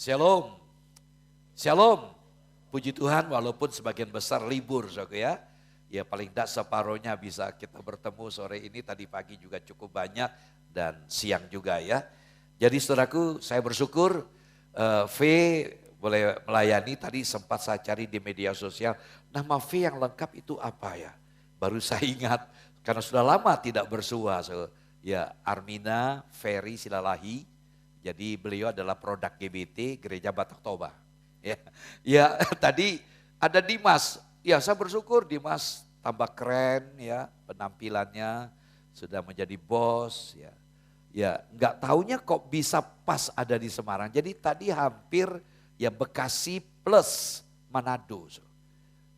Shalom, shalom. Puji Tuhan walaupun sebagian besar libur saudara ya. Ya paling tidak separohnya bisa kita bertemu sore ini, tadi pagi juga cukup banyak dan siang juga ya. Jadi saudaraku saya bersyukur V boleh melayani, tadi sempat saya cari di media sosial. Nama V yang lengkap itu apa ya? Baru saya ingat karena sudah lama tidak bersua. Ya Armina Ferry Silalahi. Jadi beliau adalah produk GBT Gereja Batak Toba. Ya, tadi ada Dimas. Ya, saya bersyukur Dimas tambah keren ya penampilannya, sudah menjadi bos ya. Ya, nggak taunya kok bisa pas ada di Semarang. Jadi tadi hampir ya Bekasi plus Manado.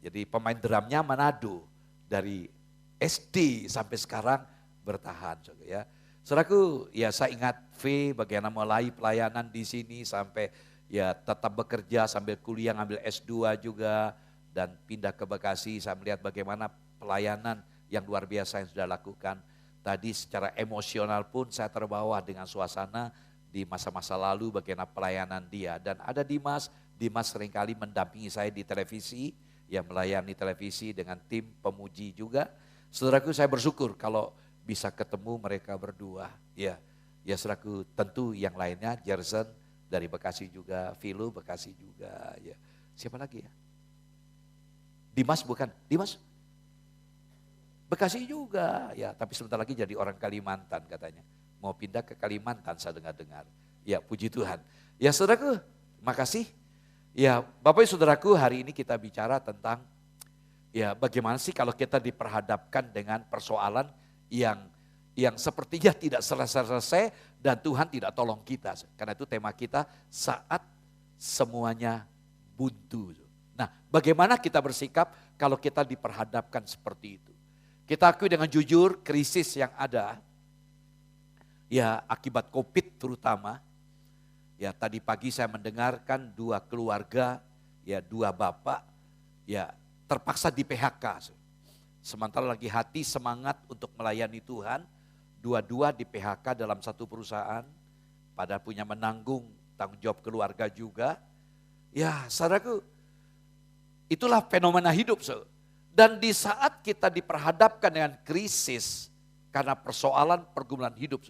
Jadi pemain drumnya Manado dari SD sampai sekarang bertahan ya. Saudaraku, ya saya ingat V bagaimana mulai pelayanan di sini sampai ya tetap bekerja sambil kuliah ngambil S2 juga dan pindah ke Bekasi. Saya melihat bagaimana pelayanan yang luar biasa yang sudah lakukan. Tadi secara emosional pun saya terbawa dengan suasana di masa-masa lalu bagaimana pelayanan dia. Dan ada Dimas seringkali mendampingi saya di televisi, yang melayani televisi dengan tim pemuji juga. Saudaraku, saya bersyukur kalau bisa ketemu mereka berdua. Ya saudaraku, tentu yang lainnya Jerson dari Bekasi juga, Filu Bekasi juga. Ya. Siapa lagi ya? Dimas bukan? Dimas? Bekasi juga, ya. Tapi sebentar lagi jadi orang Kalimantan katanya. Mau pindah ke Kalimantan saya dengar-dengar. Ya puji Tuhan. Ya saudaraku, makasih. Ya Bapak Ibu Saudaraku, hari ini kita bicara tentang ya bagaimana sih kalau kita diperhadapkan dengan persoalan yang sepertinya tidak selesai-selesai dan Tuhan tidak tolong kita. Karena itu tema kita saat semuanya buntu. Nah, bagaimana kita bersikap kalau kita diperhadapkan seperti itu? Kita akui dengan jujur krisis yang ada, ya akibat COVID terutama. Ya tadi pagi saya mendengarkan 2 keluarga, ya 2 bapak, ya terpaksa di PHK. Sementara lagi hati semangat untuk melayani Tuhan, dua-dua di PHK dalam satu perusahaan, pada punya menanggung tanggung jawab keluarga juga. Ya saudaraku, itulah fenomena hidup. Dan di saat kita diperhadapkan dengan krisis karena persoalan pergumulan hidup,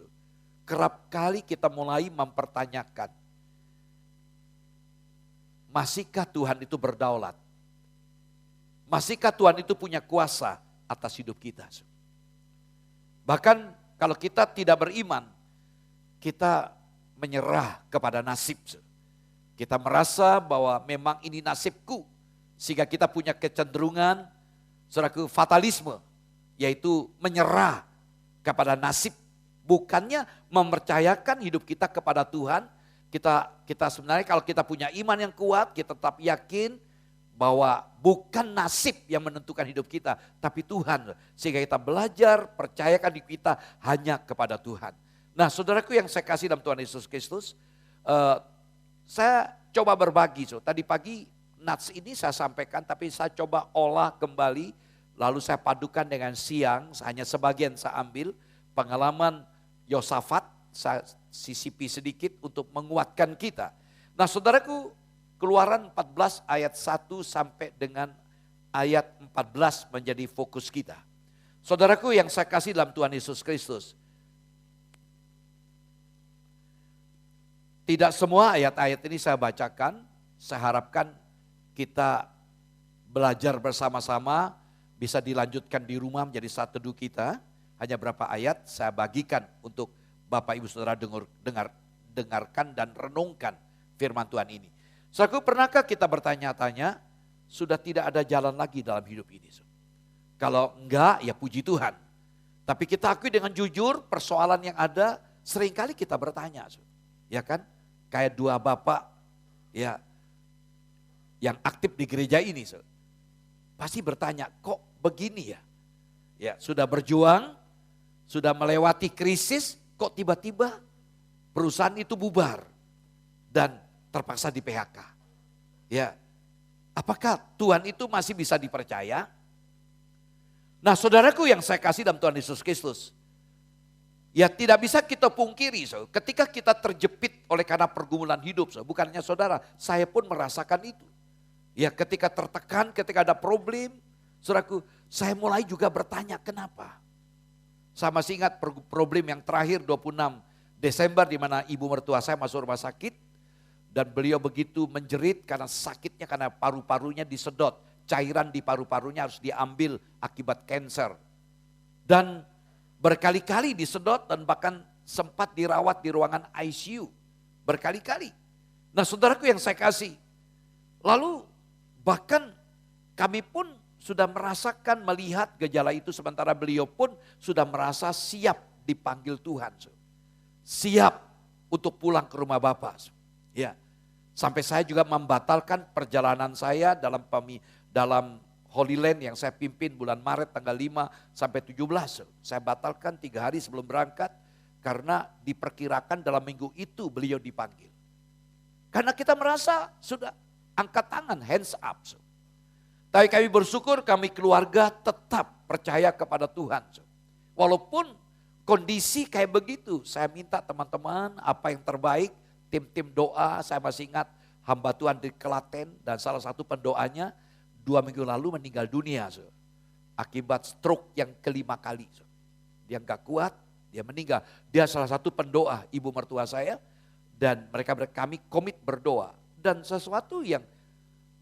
kerap kali kita mulai mempertanyakan, masihkah Tuhan itu berdaulat? Masihkah Tuhan itu punya kuasa atas hidup kita? Bahkan kalau kita tidak beriman, kita menyerah kepada nasib. Kita merasa bahwa memang ini nasibku. Sehingga kita punya kecenderungan, saudaraku, fatalisme. Yaitu menyerah kepada nasib. Bukannya mempercayakan hidup kita kepada Tuhan. Kita sebenarnya kalau kita punya iman yang kuat, kita tetap yakin bahwa bukan nasib yang menentukan hidup kita, tapi Tuhan. Sehingga kita belajar percayakan hidup kita hanya kepada Tuhan. Nah saudaraku yang saya kasih dalam Tuhan Yesus Kristus, saya coba berbagi. Tadi pagi nats ini saya sampaikan, tapi saya coba olah kembali, lalu saya padukan dengan siang, hanya sebagian saya ambil, pengalaman Yosafat, saya sisipi sedikit untuk menguatkan kita. Nah saudaraku, Keluaran 14 ayat 1 sampai dengan ayat 14 menjadi fokus kita. Saudaraku yang saya kasih dalam Tuhan Yesus Kristus. Tidak semua ayat-ayat ini saya bacakan, saya harapkan kita belajar bersama-sama, bisa dilanjutkan di rumah menjadi satu teduh kita. Hanya berapa ayat saya bagikan untuk Bapak Ibu Saudara dengarkan dan renungkan firman Tuhan ini. Saudaraku, pernahkah kita bertanya-tanya, sudah tidak ada jalan lagi dalam hidup ini? Kalau enggak, ya puji Tuhan. Tapi kita akui dengan jujur, persoalan yang ada, seringkali kita bertanya. Ya kan? Kayak 2 bapak ya yang aktif di gereja ini. Pasti bertanya, kok begini ya? Ya sudah berjuang, sudah melewati krisis, kok tiba-tiba perusahaan itu bubar. Dan terpaksa di PHK. Ya, apakah Tuhan itu masih bisa dipercaya? Nah saudaraku yang saya kasih dalam Tuhan Yesus Kristus. Ya tidak bisa kita pungkiri, ketika kita terjepit oleh karena pergumulan hidup, bukannya saudara, saya pun merasakan itu. Ya ketika tertekan, ketika ada problem, saudaraku, saya mulai juga bertanya kenapa. Saya masih ingat problem yang terakhir 26 Desember di mana ibu mertua saya masuk rumah sakit. Dan beliau begitu menjerit karena sakitnya, karena paru-parunya disedot. Cairan di paru-parunya harus diambil akibat kanker. Dan berkali-kali disedot dan bahkan sempat dirawat di ruangan ICU. Berkali-kali. Nah saudaraku yang saya kasih. Lalu bahkan kami pun sudah merasakan melihat gejala itu, sementara beliau pun sudah merasa siap dipanggil Tuhan. Siap untuk pulang ke rumah Bapa. Ya. Sampai saya juga membatalkan perjalanan saya dalam Holy Land yang saya pimpin bulan Maret tanggal 5 sampai 17. Saya batalkan 3 hari sebelum berangkat karena diperkirakan dalam minggu itu beliau dipanggil. Karena kita merasa sudah angkat tangan, hands up. Tapi kami bersyukur kami keluarga tetap percaya kepada Tuhan. Walaupun kondisi kayak begitu, saya minta teman-teman apa yang terbaik, tim-tim doa, saya masih ingat hamba Tuhan di Klaten dan salah satu pendoanya 2 minggu lalu meninggal dunia. Akibat stroke yang kelima kali. Dia gak kuat, dia meninggal. Dia salah satu pendoa ibu mertua saya dan kami komit berdoa. Dan sesuatu yang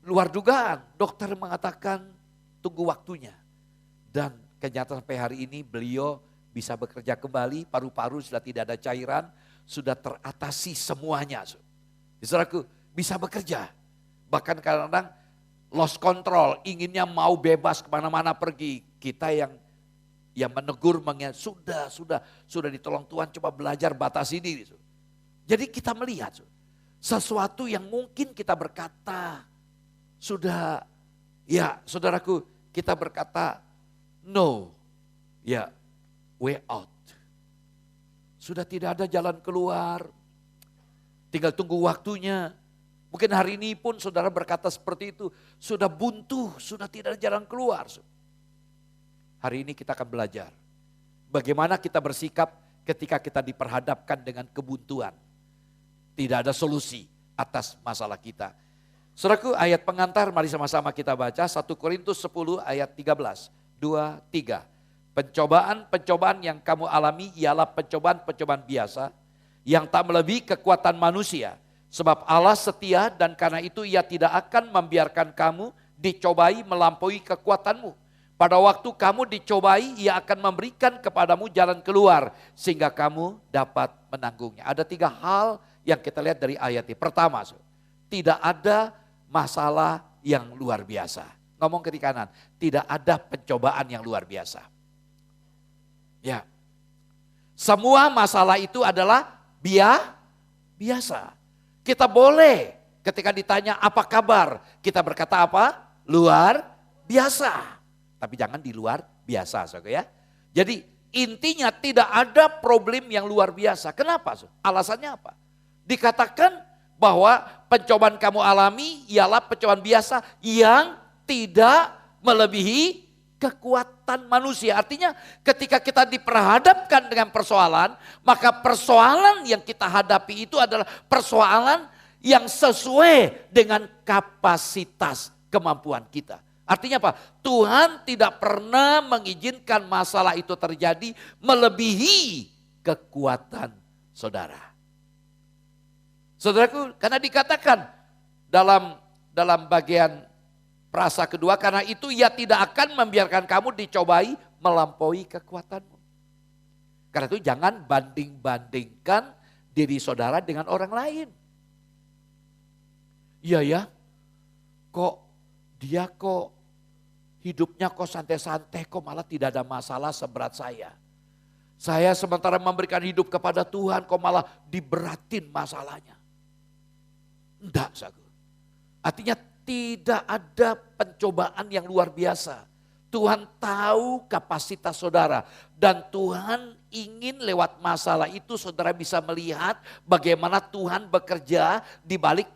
luar dugaan, dokter mengatakan tunggu waktunya. Dan kenyataan sampai hari ini beliau bisa bekerja kembali, paru-paru sudah tidak ada cairan, sudah teratasi semuanya. Saudaraku, bisa bekerja. Bahkan kadang-kadang lost control, inginnya mau bebas kemana-mana pergi. Kita yang menegur, sudah ditolong Tuhan, coba belajar batasi diri. Jadi kita melihat sesuatu yang mungkin kita berkata, saudaraku, kita berkata no, way out. Sudah tidak ada jalan keluar, tinggal tunggu waktunya. Mungkin hari ini pun saudara berkata seperti itu, sudah buntu, sudah tidak ada jalan keluar. Hari ini kita akan belajar bagaimana kita bersikap ketika kita diperhadapkan dengan kebuntuan. Tidak ada solusi atas masalah kita. Saudaraku, ayat pengantar mari sama-sama kita baca 1 Korintus 10 ayat 13, 2, 3. Pencobaan-pencobaan yang kamu alami ialah pencobaan-pencobaan biasa yang tak melebihi kekuatan manusia. Sebab Allah setia dan karena itu Ia tidak akan membiarkan kamu dicobai melampaui kekuatanmu. Pada waktu kamu dicobai, Ia akan memberikan kepadamu jalan keluar sehingga kamu dapat menanggungnya. Ada 3 hal yang kita lihat dari ayat ini. Pertama, tidak ada masalah yang luar biasa. Ngomong ke kanan, tidak ada pencobaan yang luar biasa. Ya, semua masalah itu adalah biasa. Kita boleh ketika ditanya apa kabar, kita berkata apa? Luar biasa. Tapi jangan di luar biasa, saudara ya. Jadi intinya tidak ada problem yang luar biasa. Kenapa? Alasannya apa? Dikatakan bahwa pencobaan kamu alami ialah pencobaan biasa yang tidak melebihi kekuatan manusia. Artinya ketika kita diperhadapkan dengan persoalan, maka persoalan yang kita hadapi itu adalah persoalan yang sesuai dengan kapasitas kemampuan kita. Artinya apa? Tuhan tidak pernah mengizinkan masalah itu terjadi melebihi kekuatan saudara. Saudaraku, karena dikatakan dalam bagian frasa kedua, karena itu Ia tidak akan membiarkan kamu dicobai melampaui kekuatanmu. Karena itu jangan banding-bandingkan diri saudara dengan orang lain. Iya ya, dia hidupnya santai-santai, malah tidak ada masalah seberat saya. Saya sementara memberikan hidup kepada Tuhan, malah diberatin masalahnya. Enggak, saudara. Artinya tidak ada pencobaan yang luar biasa. Tuhan tahu kapasitas saudara dan Tuhan ingin lewat masalah itu saudara bisa melihat bagaimana Tuhan bekerja di balik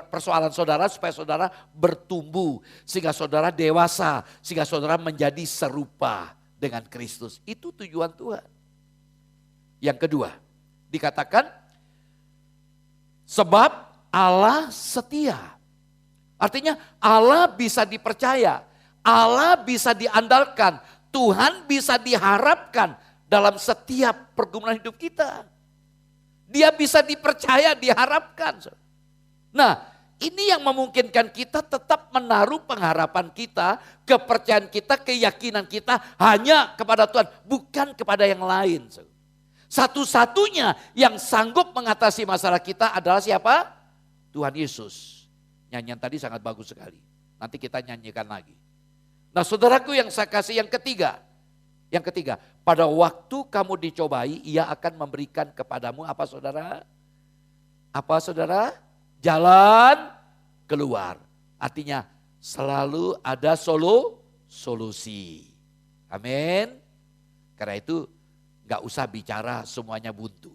persoalan saudara supaya saudara bertumbuh sehingga saudara dewasa, sehingga saudara menjadi serupa dengan Kristus. Itu tujuan Tuhan. Yang kedua, dikatakan sebab Allah setia. Artinya Allah bisa dipercaya, Allah bisa diandalkan, Tuhan bisa diharapkan dalam setiap pergumulan hidup kita. Dia bisa dipercaya, diharapkan. Nah, ini yang memungkinkan kita tetap menaruh pengharapan kita, kepercayaan kita, keyakinan kita hanya kepada Tuhan, bukan kepada yang lain. Satu-satunya yang sanggup mengatasi masalah kita adalah siapa? Tuhan Yesus. Nyanyian tadi sangat bagus sekali. Nanti kita nyanyikan lagi. Nah saudaraku yang saya kasih yang ketiga. Yang ketiga, pada waktu kamu dicobai, ia akan memberikan kepadamu apa saudara? Apa saudara? Jalan keluar. Artinya selalu ada solusi. Amin. Karena itu gak usah bicara semuanya buntu.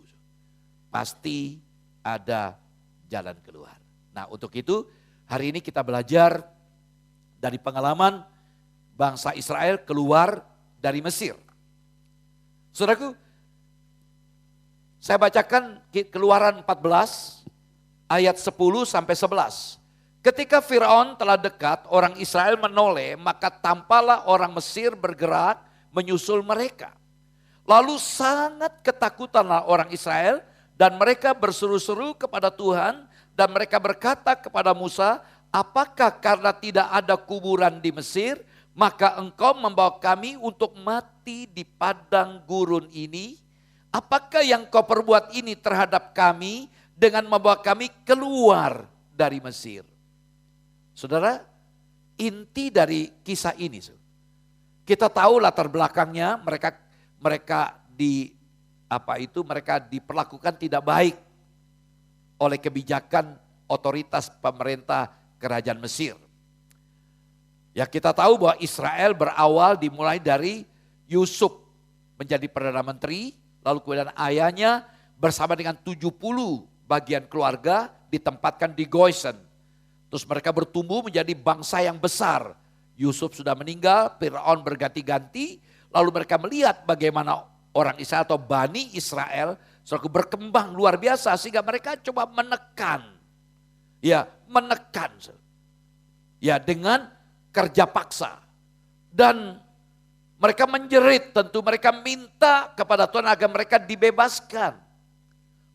Pasti ada jalan keluar. Nah untuk itu hari ini kita belajar dari pengalaman bangsa Israel keluar dari Mesir. Saudaraku, saya bacakan Keluaran 14 ayat 10 sampai 11. Ketika Firaun telah dekat, orang Israel menoleh, maka tampaklah orang Mesir bergerak menyusul mereka. Lalu sangat ketakutanlah orang Israel dan mereka berseru-seru kepada Tuhan dan mereka berkata kepada Musa, apakah karena tidak ada kuburan di Mesir, maka engkau membawa kami untuk mati di padang gurun ini? Apakah yang kau perbuat ini terhadap kami dengan membawa kami keluar dari Mesir? Saudara, inti dari kisah ini, kita tahu latar belakangnya mereka diperlakukan tidak baik oleh kebijakan otoritas pemerintah kerajaan Mesir. Ya kita tahu bahwa Israel berawal dimulai dari Yusuf menjadi Perdana Menteri, lalu kemudian ayahnya bersama dengan 70 bagian keluarga ditempatkan di Gosen. Terus mereka bertumbuh menjadi bangsa yang besar. Yusuf sudah meninggal, Firaun berganti-ganti, lalu mereka melihat bagaimana orang Israel atau Bani Israel selalu berkembang luar biasa sehingga mereka coba menekan. Ya, dengan kerja paksa. Dan mereka menjerit, tentu mereka minta kepada Tuhan agar mereka dibebaskan.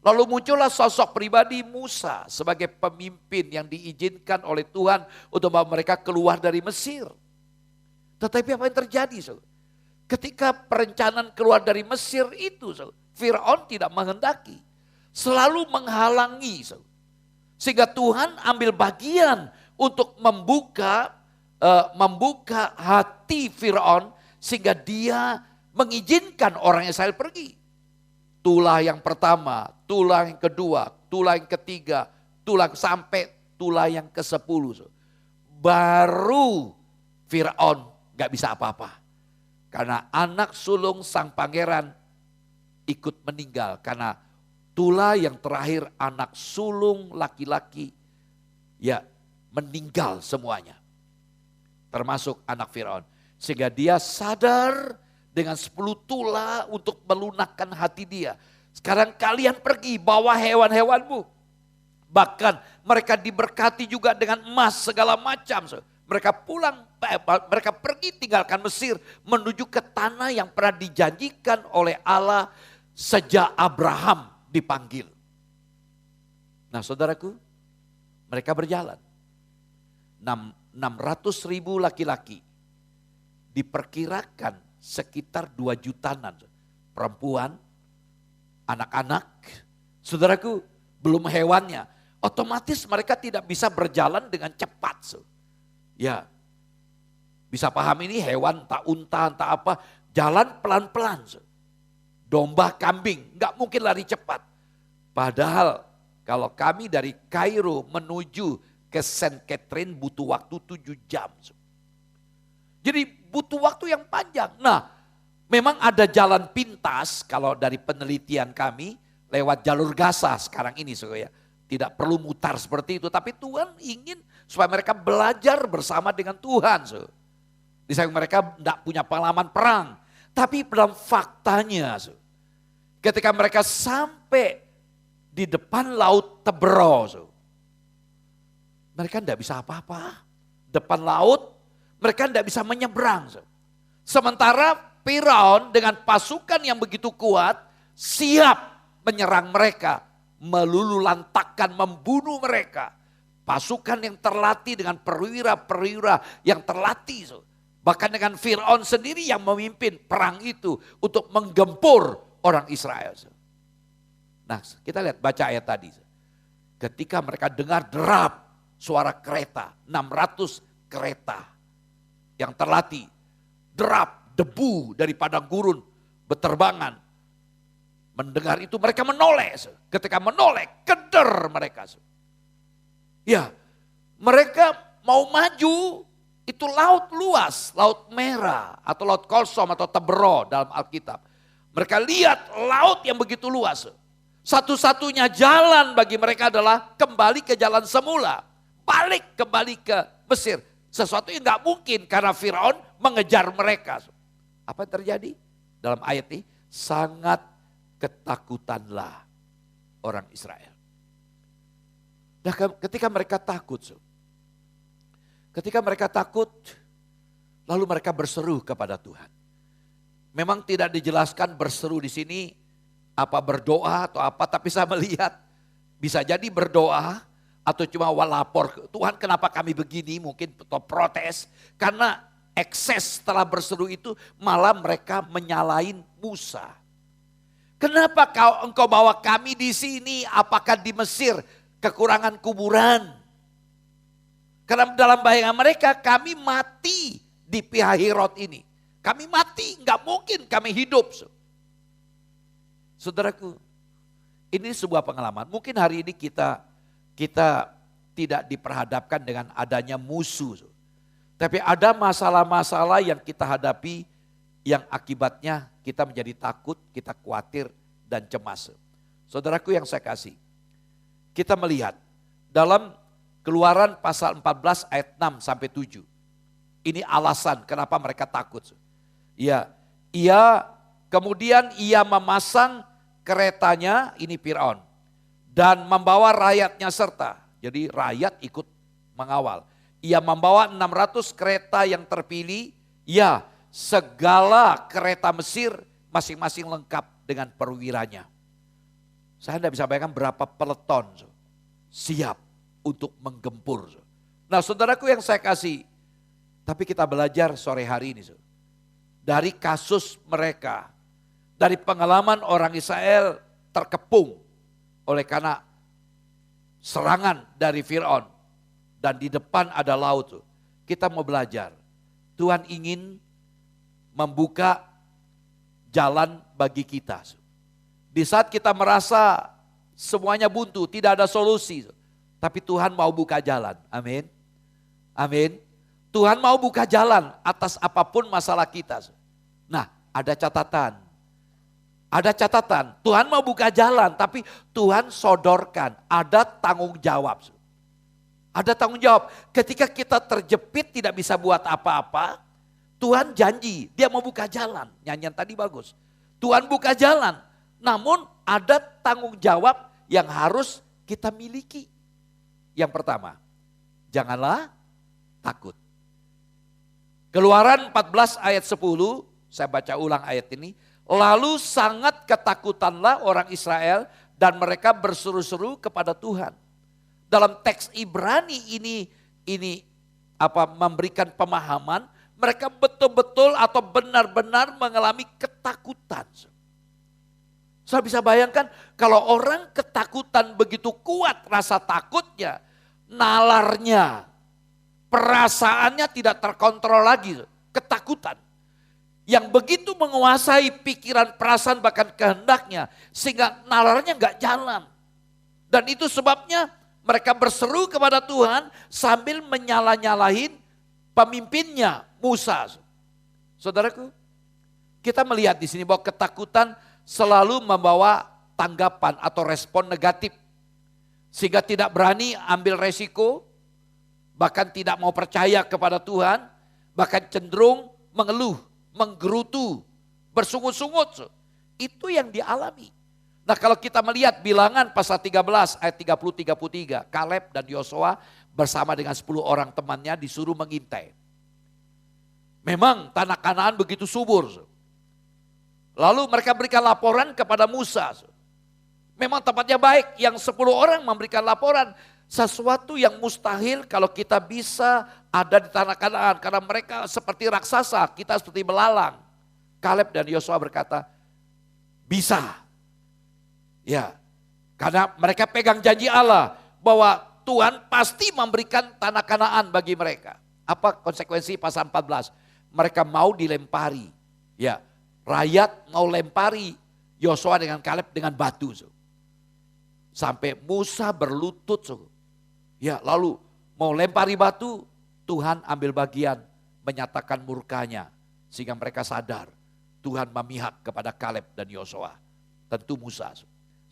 Lalu muncullah sosok pribadi Musa sebagai pemimpin yang diizinkan oleh Tuhan untuk membawa mereka keluar dari Mesir. Tetapi apa yang terjadi? Ketika perencanaan keluar dari Mesir itu, Firaun tidak menghendaki, selalu menghalangi. Sehingga Tuhan ambil bagian untuk membuka hati Firaun sehingga dia mengizinkan orang Israel pergi. Tulah yang pertama, tulah yang kedua, tulah yang ketiga, sampai tulah yang ke-10. Baru Firaun gak bisa apa-apa. Karena anak sulung sang pangeran ikut meninggal. Karena tulah yang terakhir anak sulung laki-laki ya meninggal semuanya. Termasuk anak Firaun. Sehingga dia sadar dengan 10 tulah untuk melunakkan hati dia. Sekarang kalian pergi bawa hewan-hewanmu. Bahkan mereka diberkati juga dengan emas segala macam. Mereka pergi tinggalkan Mesir menuju ke tanah yang pernah dijanjikan oleh Allah sejak Abraham dipanggil. Nah saudaraku, mereka berjalan. 600.000 laki-laki, diperkirakan sekitar 2 jutaan perempuan, anak-anak, saudaraku belum hewannya. Otomatis mereka tidak bisa berjalan dengan cepat. Ya, bisa paham ini hewan tak unta, tak apa, jalan pelan-pelan. Domba, kambing, nggak mungkin lari cepat. Padahal kalau kami dari Kairo menuju ke Saint Catherine butuh waktu 7 jam. Jadi butuh waktu yang panjang. Nah, memang ada jalan pintas kalau dari penelitian kami lewat jalur Gaza sekarang ini. Ya. Tidak perlu mutar seperti itu. Tapi Tuhan ingin supaya mereka belajar bersama dengan Tuhan. Di samping mereka tidak punya pengalaman perang. Tapi dalam faktanya, Ketika mereka sampai di depan laut Tebro, mereka tidak bisa apa-apa. Depan laut, mereka tidak bisa menyeberang. Sementara Firaun dengan pasukan yang begitu kuat, siap menyerang mereka, melululantakkan, membunuh mereka. Pasukan yang terlatih dengan perwira-perwira yang terlatih. Bahkan dengan Firaun sendiri yang memimpin perang itu untuk menggempur orang Israel. Nah, kita lihat, baca ayat tadi. Ketika mereka dengar derap suara kereta, 600 kereta yang terlatih, derap, debu dari padang gurun berterbangan. Mendengar itu mereka menoleh. Ketika menoleh, keder mereka. Ya, mereka mau maju, itu laut luas, laut merah atau laut Kolsom atau Tebro dalam Alkitab. Mereka lihat laut yang begitu luas. Satu-satunya jalan bagi mereka adalah kembali ke jalan semula. Balik kembali ke Mesir. Sesuatu yang gak mungkin karena Firaun mengejar mereka. Apa yang terjadi? Dalam ayat ini, sangat ketakutanlah orang Israel. Nah, ketika mereka takut, lalu mereka berseru kepada Tuhan. Memang tidak dijelaskan berseru di sini apa berdoa atau apa, tapi saya melihat bisa jadi berdoa atau cuma lapor, Tuhan kenapa kami begini, mungkin atau protes. Karena ekses setelah berseru itu malah mereka menyalahin Musa. Kenapa engkau bawa kami di sini, apakah di Mesir kekurangan kuburan? Karena dalam bayangan mereka kami mati di Pihahirot ini. Kami mati, nggak mungkin kami hidup. Saudaraku, ini sebuah pengalaman. Mungkin hari ini kita tidak diperhadapkan dengan adanya musuh. Tapi ada masalah-masalah yang kita hadapi yang akibatnya kita menjadi takut, kita khawatir dan cemas. Saudaraku yang saya kasih, kita melihat dalam Keluaran pasal 14 ayat 6 sampai 7. Ini alasan kenapa mereka takut. Kemudian ia memasang keretanya, ini Firaun, dan membawa rakyatnya serta. Jadi rakyat ikut mengawal. Ia membawa 600 kereta yang terpilih, segala kereta Mesir masing-masing lengkap dengan perwiranya. Saya tidak bisa bayangkan berapa peleton siap untuk menggempur. Nah, saudaraku yang saya kasih, tapi kita belajar sore hari ini dari kasus mereka, dari pengalaman orang Israel terkepung oleh karena serangan dari Firaun dan di depan ada laut. Kita mau belajar, Tuhan ingin membuka jalan bagi kita. Di saat kita merasa semuanya buntu, tidak ada solusi, tapi Tuhan mau buka jalan. Amin. Amin. Tuhan mau buka jalan atas apapun masalah kita. Nah, ada catatan. Ada catatan. Tuhan mau buka jalan, tapi Tuhan sodorkan ada tanggung jawab. Ada tanggung jawab. Ketika kita terjepit tidak bisa buat apa-apa, Tuhan janji dia mau buka jalan. Nyanyian tadi bagus. Tuhan buka jalan. Namun ada tanggung jawab yang harus kita miliki. Yang pertama, janganlah takut. Keluaran 14 ayat 10, saya baca ulang ayat ini. Lalu sangat ketakutanlah orang Israel dan mereka berseru-seru kepada Tuhan. Dalam teks Ibrani ini memberikan pemahaman, mereka betul-betul atau benar-benar mengalami ketakutan. Saya bisa bayangkan kalau orang ketakutan begitu kuat rasa takutnya, nalarnya, perasaannya tidak terkontrol lagi, ketakutan. Yang begitu menguasai pikiran, perasaan bahkan kehendaknya sehingga nalarnya nggak jalan. Dan itu sebabnya mereka berseru kepada Tuhan sambil menyala-nyalahin pemimpinnya Musa. Saudaraku, kita melihat di sini bahwa ketakutan selalu membawa tanggapan atau respon negatif. Sehingga tidak berani ambil resiko, bahkan tidak mau percaya kepada Tuhan, bahkan cenderung mengeluh, menggerutu, bersungut-sungut. Itu yang dialami. Nah kalau kita melihat bilangan pasal 13 ayat 30-33. Kaleb dan Yosua bersama dengan 10 orang temannya disuruh mengintai. Memang tanah Kanaan begitu subur. Lalu mereka berikan laporan kepada Musa. Memang tempatnya baik, yang 10 orang memberikan laporan. Sesuatu yang mustahil kalau kita bisa ada di tanah Kanaan. Karena mereka seperti raksasa, kita seperti belalang. Kaleb dan Yosua berkata, bisa. Ya, karena mereka pegang janji Allah bahwa Tuhan pasti memberikan tanah Kanaan bagi mereka. Apa konsekuensi pasal 14? Mereka mau dilempari. Ya, rakyat mau lempari Yosua dengan Kaleb dengan batu. Sampai Musa berlutut. Ya, lalu mau lempari batu, Tuhan ambil bagian menyatakan murkanya. Sehingga mereka sadar Tuhan memihak kepada Kaleb dan Yosua. Tentu Musa.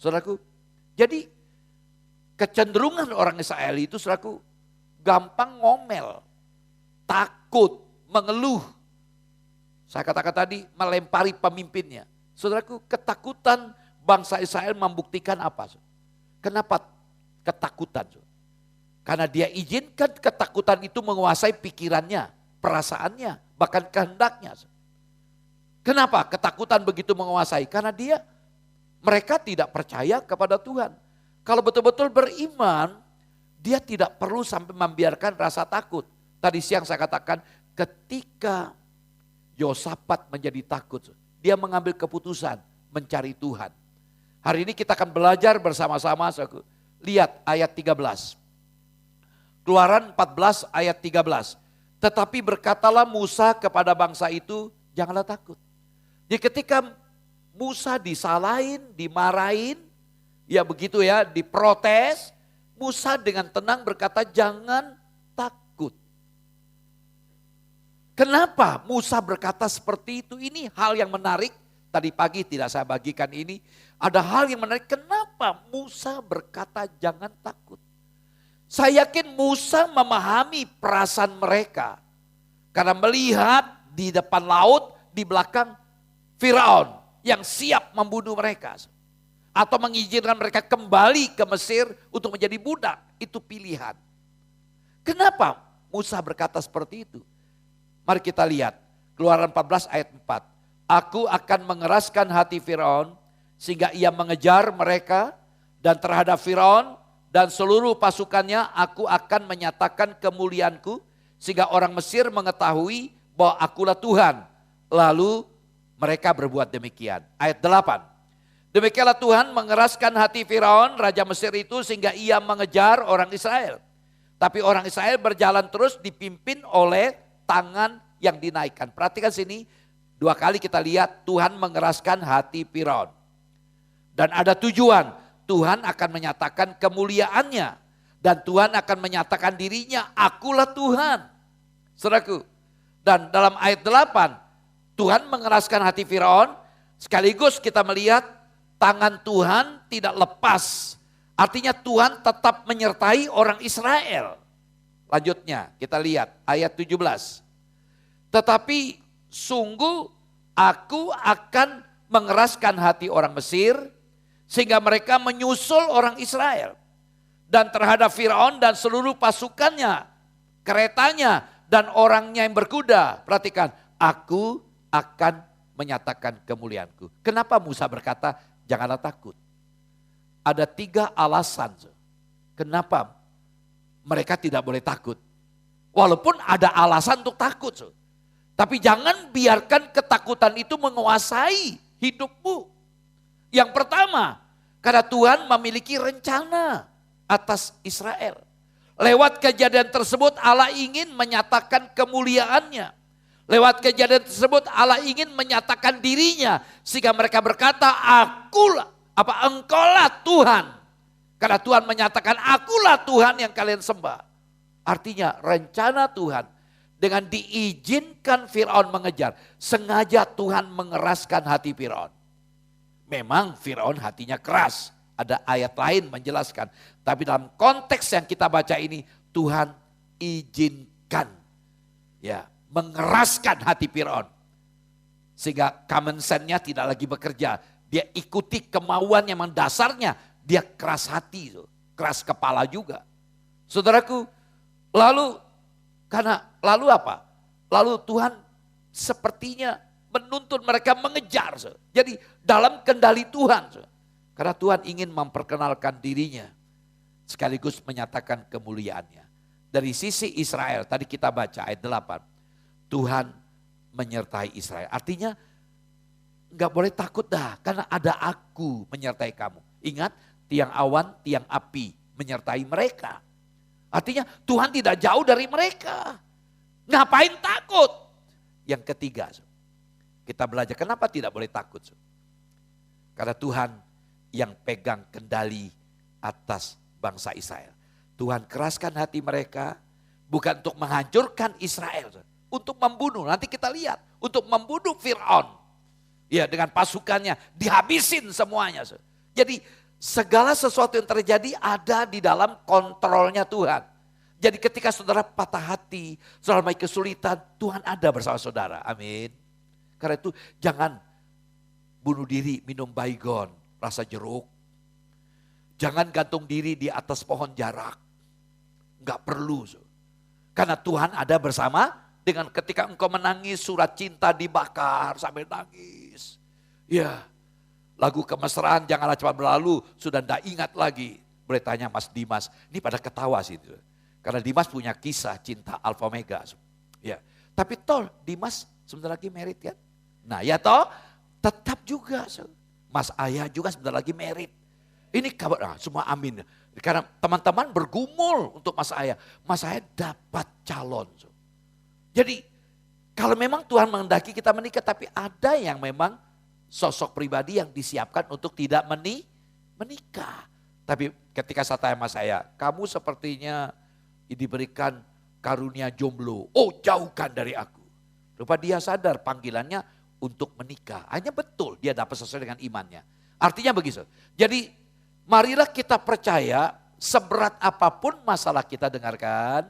Saudaraku, jadi kecenderungan orang Israel itu saudaraku gampang ngomel, takut, mengeluh. Saya katakan tadi melempari pemimpinnya. Saudaraku, ketakutan bangsa Israel membuktikan apa? Kenapa ketakutan? Karena dia izinkan ketakutan itu menguasai pikirannya, perasaannya, bahkan kehendaknya. Kenapa ketakutan begitu menguasai? Karena mereka tidak percaya kepada Tuhan. Kalau betul-betul beriman, dia tidak perlu sampai membiarkan rasa takut. Tadi siang saya katakan ketika Yosafat menjadi takut, dia mengambil keputusan mencari Tuhan. Hari ini kita akan belajar bersama-sama. Lihat ayat 13. Keluaran 14 ayat 13. Tetapi berkatalah Musa kepada bangsa itu, janganlah takut. Jadi ketika Musa disalahin, dimarahin, ya begitu ya, diprotes. Musa dengan tenang berkata jangan takut. Kenapa Musa berkata seperti itu? Ini hal yang menarik. Tadi pagi tidak saya bagikan ini. Ada hal yang menarik. Kenapa Musa berkata jangan takut? Saya yakin Musa memahami perasaan mereka. Karena melihat di depan laut, di belakang Firaun yang siap membunuh mereka. Atau mengizinkan mereka kembali ke Mesir untuk menjadi budak. Itu pilihan. Kenapa Musa berkata seperti itu? Mari kita lihat. Keluaran 14 ayat 4. Aku akan mengeraskan hati Firaun sehingga ia mengejar mereka. Dan terhadap Firaun dan seluruh pasukannya aku akan menyatakan kemuliaanku. Sehingga orang Mesir mengetahui bahwa akulah Tuhan. Lalu mereka berbuat demikian. Ayat 8. Demikianlah Tuhan mengeraskan hati Firaun, raja Mesir itu sehingga ia mengejar orang Israel. Tapi orang Israel berjalan terus dipimpin oleh tangan yang dinaikkan. Perhatikan sini, 2 kali kita lihat Tuhan mengeraskan hati Firaun. Dan ada tujuan, Tuhan akan menyatakan kemuliaannya. Dan Tuhan akan menyatakan dirinya, akulah Tuhan. Saudaraku, dan dalam ayat 8, Tuhan mengeraskan hati Firaun, sekaligus kita melihat tangan Tuhan tidak lepas. Artinya Tuhan tetap menyertai orang Israel. Lanjutnya kita lihat ayat 17. Tetapi sungguh aku akan mengeraskan hati orang Mesir sehingga mereka menyusul orang Israel. Dan terhadap Firaun dan seluruh pasukannya, keretanya dan orangnya yang berkuda. Perhatikan, aku akan menyatakan kemuliaanku. Kenapa Musa berkata janganlah takut? Ada 3 alasan kenapa mereka tidak boleh takut. Walaupun ada alasan untuk takut. Tapi jangan biarkan ketakutan itu menguasai hidupmu. Yang pertama, karena Tuhan memiliki rencana atas Israel. Lewat kejadian tersebut Allah ingin menyatakan kemuliaannya. Lewat kejadian tersebut Allah ingin menyatakan dirinya. Sehingga mereka berkata, engkaulah Tuhan. Karena Tuhan menyatakan, akulah Tuhan yang kalian sembah. Artinya rencana Tuhan dengan diizinkan Firaun mengejar. Sengaja Tuhan mengeraskan hati Firaun. Memang Firaun hatinya keras. Ada ayat lain menjelaskan. Tapi dalam konteks yang kita baca ini, Tuhan izinkan. Ya, mengeraskan hati Firaun. Sehingga common sense-nya tidak lagi bekerja. Dia ikuti kemauan yang mendasarnya. Dia keras hati, keras kepala juga. Saudaraku, lalu apa? Lalu Tuhan sepertinya menuntun mereka mengejar. Jadi dalam kendali Tuhan. Karena Tuhan ingin memperkenalkan dirinya. Sekaligus menyatakan kemuliaannya. Dari sisi Israel, tadi kita baca ayat 8. Tuhan menyertai Israel. Artinya enggak boleh takut dah. Karena ada aku menyertai kamu. Ingat, tiang awan, tiang api menyertai mereka. Artinya Tuhan tidak jauh dari mereka. Ngapain takut? Yang ketiga, kita belajar kenapa tidak boleh takut. Karena Tuhan yang pegang kendali atas bangsa Israel. Tuhan keraskan hati mereka bukan untuk menghancurkan Israel. Untuk membunuh, nanti kita lihat. Untuk membunuh Fir'aun. Ya, dengan pasukannya dihabisin semuanya. Jadi segala sesuatu yang terjadi ada di dalam kontrolnya Tuhan. Jadi ketika saudara patah hati, saudara memiliki kesulitan, Tuhan ada bersama saudara. Amin. Karena itu jangan bunuh diri minum baygon, rasa jeruk. Jangan gantung diri di atas pohon jarak. Enggak perlu. Karena Tuhan ada bersama dengan ketika engkau menangis surat cinta dibakar sampai nangis. Ya, lagu kemesraan janganlah cepat berlalu, sudah tidak ingat lagi. Boleh tanya Mas Dimas, ini pada ketawa sih. Karena Dimas punya kisah cinta alfa omega. Ya, tapi toh Dimas sebentar lagi merit kan? Nah ya toh, tetap juga. Mas Ayah juga sebentar lagi merit. Ini kabar, semua amin. Karena teman-teman bergumul untuk Mas Ayah. Mas Ayah dapat calon. Jadi kalau memang Tuhan menghendaki kita menikah, tapi ada yang memang sosok pribadi yang disiapkan untuk tidak menikah. Tapi ketika saya tanya Mas Ayah, kamu sepertinya diberikan karunia jomblo. Oh, jauhkan dari aku. Rupa dia sadar panggilannya untuk menikah. Hanya betul dia dapat sesuai dengan imannya. Artinya begitu. Jadi marilah kita percaya seberat apapun masalah kita dengarkan,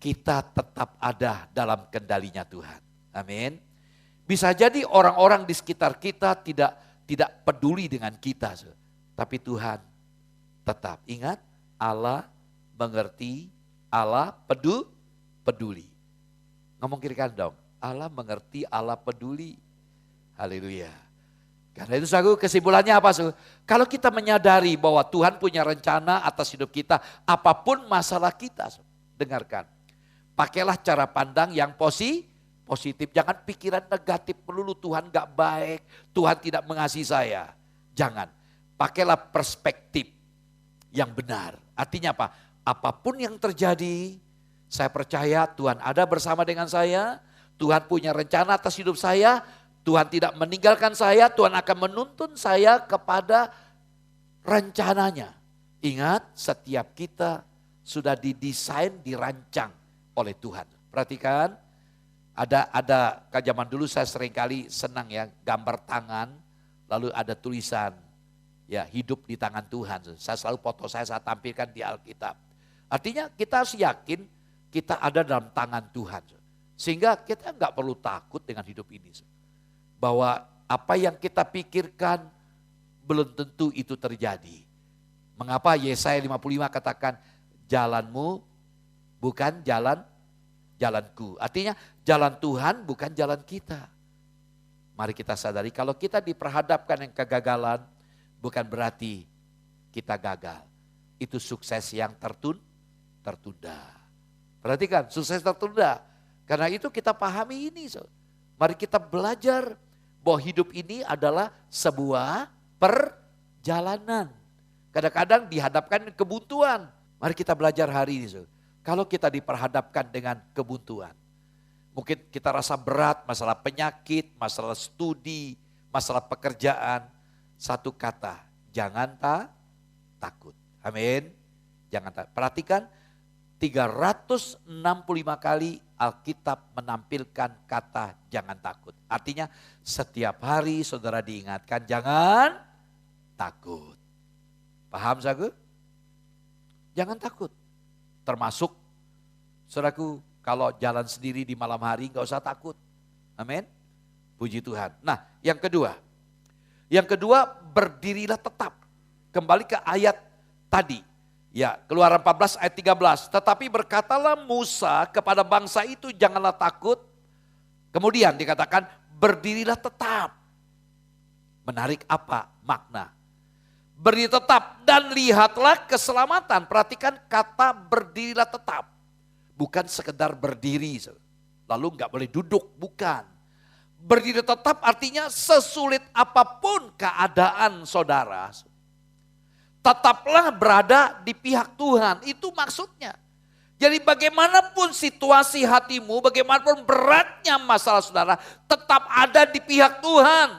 kita tetap ada dalam kendalinya Tuhan. Amin. Bisa jadi orang-orang di sekitar kita tidak peduli dengan kita. Tapi Tuhan tetap ingat Allah mengerti, Allah peduli. Ngomong kiri kanan dong, Allah mengerti, Allah peduli. Haleluya. Karena itu saudara, kesimpulannya apa? Kalau kita menyadari bahwa Tuhan punya rencana atas hidup kita, apapun masalah kita, dengarkan. Pakailah cara pandang yang positif. Jangan pikiran negatif melulu, Tuhan gak baik, Tuhan tidak mengasihi saya. Jangan. Pakailah perspektif yang benar. Artinya apa? Apapun yang terjadi, saya percaya Tuhan ada bersama dengan saya. Tuhan punya rencana atas hidup saya. Tuhan tidak meninggalkan saya, Tuhan akan menuntun saya kepada rencananya. Ingat, setiap kita sudah didesain, dirancang oleh Tuhan. Perhatikan, ada zaman dulu saya seringkali senang ya, gambar tangan, lalu ada tulisan, ya hidup di tangan Tuhan. Saya selalu foto saya tampilkan di Alkitab. Artinya kita harus yakin kita ada dalam tangan Tuhan. Sehingga kita enggak perlu takut dengan hidup ini. Bahwa apa yang kita pikirkan belum tentu itu terjadi. Mengapa Yesaya 55 katakan jalanmu bukan jalanku. Artinya jalan Tuhan bukan jalan kita. Mari kita sadari kalau kita diperhadapkan yang kegagalan bukan berarti kita gagal. Itu sukses yang tertunda. Perhatikan, sukses tertunda. Karena itu kita pahami ini. Mari kita belajar bahwa hidup ini adalah sebuah perjalanan. Kadang-kadang dihadapkan kebuntuan. Mari kita belajar hari ini. Kalau kita diperhadapkan dengan kebuntuan. Mungkin kita rasa berat, masalah penyakit, masalah studi, masalah pekerjaan. Satu kata, jangan takut. Amin. Jangan takut. Perhatikan 365 kali Alkitab menampilkan kata jangan takut. Artinya setiap hari saudara diingatkan jangan takut. Paham saudaraku? Jangan takut. Termasuk saudaraku kalau jalan sendiri di malam hari gak usah takut. Amin. Puji Tuhan. Nah yang kedua. Yang kedua, berdirilah tetap. Kembali ke ayat tadi. Ya, Keluaran 14 ayat 13. Tetapi berkatalah Musa kepada bangsa itu, janganlah takut. Kemudian dikatakan, berdirilah tetap. Menarik apa makna? Berdiri tetap dan lihatlah keselamatan. Perhatikan kata berdirilah tetap. Bukan sekedar berdiri, lalu nggak boleh duduk, bukan. Berdiri tetap artinya sesulit apapun keadaan saudara, tetaplah berada di pihak Tuhan, itu maksudnya. Jadi bagaimanapun situasi hatimu, bagaimanapun beratnya masalah saudara, tetap ada di pihak Tuhan.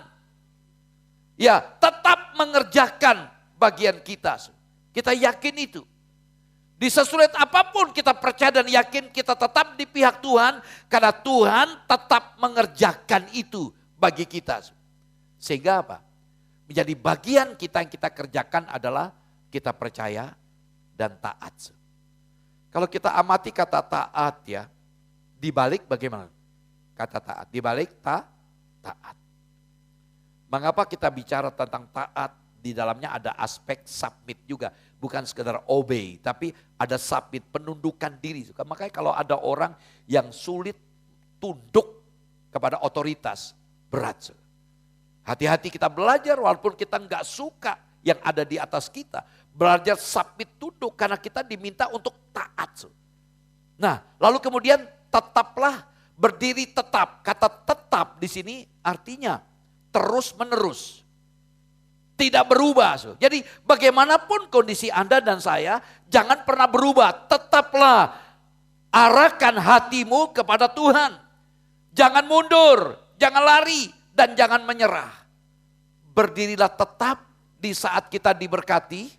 Ya, tetap mengerjakan bagian kita. Kita yakin itu. Di sesulit apapun kita percaya dan yakin kita tetap di pihak Tuhan. Karena Tuhan tetap mengerjakan itu bagi kita. Sehingga apa? Menjadi bagian kita yang kita kerjakan adalah kita percaya dan taat. Kalau kita amati kata taat ya, dibalik bagaimana? Kata taat, dibalik taat. Mengapa kita bicara tentang taat? Di dalamnya ada aspek submit juga. Bukan sekedar obey, tapi ada submit, penundukan diri. Makanya kalau ada orang yang sulit tunduk kepada otoritas, berat. Hati-hati kita belajar walaupun kita nggak suka yang ada di atas kita. Belajar submit, tunduk karena kita diminta untuk taat. Nah, lalu kemudian tetaplah, berdiri tetap. Kata tetap di sini artinya terus menerus. Tidak berubah. Jadi bagaimanapun kondisi Anda dan saya, jangan pernah berubah. Tetaplah arahkan hatimu kepada Tuhan. Jangan mundur, jangan lari, dan jangan menyerah. Berdirilah tetap di saat kita diberkati.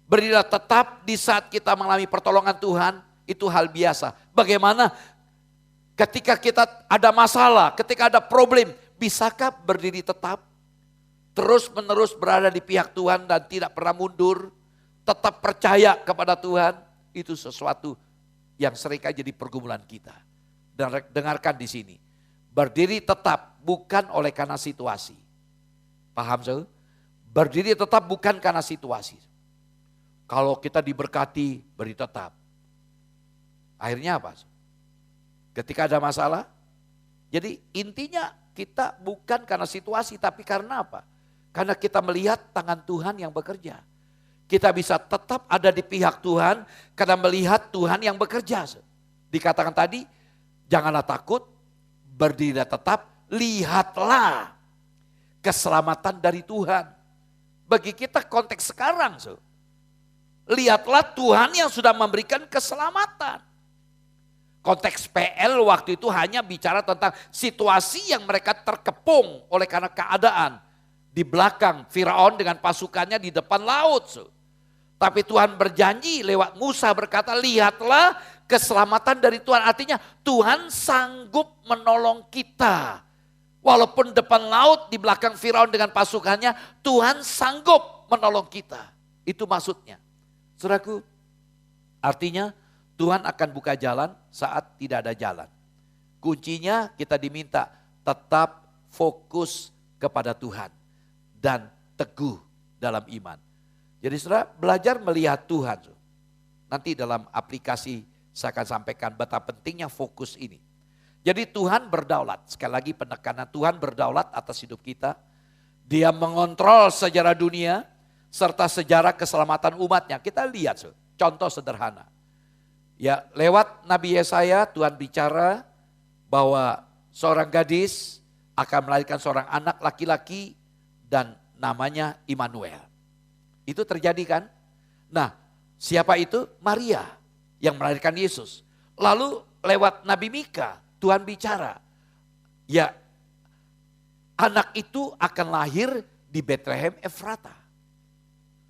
Berdirilah tetap di saat kita mengalami pertolongan Tuhan. Itu hal biasa. Bagaimana ketika kita ada masalah, ketika ada problem, bisakah berdiri tetap? Terus menerus berada di pihak Tuhan dan tidak pernah mundur. Tetap percaya kepada Tuhan. Itu sesuatu yang seringkali jadi pergumulan kita. Dan dengarkan di sini. Berdiri tetap bukan oleh karena situasi. Paham saudara? Berdiri tetap bukan karena situasi. Kalau kita diberkati, berdiri tetap. Akhirnya apa? Ketika ada masalah. Jadi intinya kita bukan karena situasi tapi karena apa? Karena kita melihat tangan Tuhan yang bekerja. Kita bisa tetap ada di pihak Tuhan karena melihat Tuhan yang bekerja. Dikatakan tadi, janganlah takut, berdirilah tetap, lihatlah keselamatan dari Tuhan. Bagi kita konteks sekarang. Lihatlah Tuhan yang sudah memberikan keselamatan. Konteks PL waktu itu hanya bicara tentang situasi yang mereka terkepung oleh karena keadaan. Di belakang Firaun dengan pasukannya di depan laut. Tapi Tuhan berjanji lewat Musa berkata, lihatlah keselamatan dari Tuhan. Artinya Tuhan sanggup menolong kita. Walaupun depan laut di belakang Firaun dengan pasukannya, Tuhan sanggup menolong kita. Itu maksudnya. Saudaraku, artinya Tuhan akan buka jalan saat tidak ada jalan. Kuncinya kita diminta tetap fokus kepada Tuhan. Dan teguh dalam iman. Jadi saudara belajar melihat Tuhan. Nanti dalam aplikasi saya akan sampaikan betapa pentingnya fokus ini. Jadi Tuhan berdaulat. Sekali lagi penekanan Tuhan berdaulat atas hidup kita. Dia mengontrol sejarah dunia serta sejarah keselamatan umatnya. Kita lihat contoh sederhana. Ya lewat Nabi Yesaya Tuhan bicara bahwa seorang gadis akan melahirkan seorang anak laki-laki. Dan namanya Immanuel. Itu terjadi kan? Nah, siapa itu? Maria yang melahirkan Yesus. Lalu lewat Nabi Mika, Tuhan bicara. Ya, anak itu akan lahir di Bethlehem Efrata.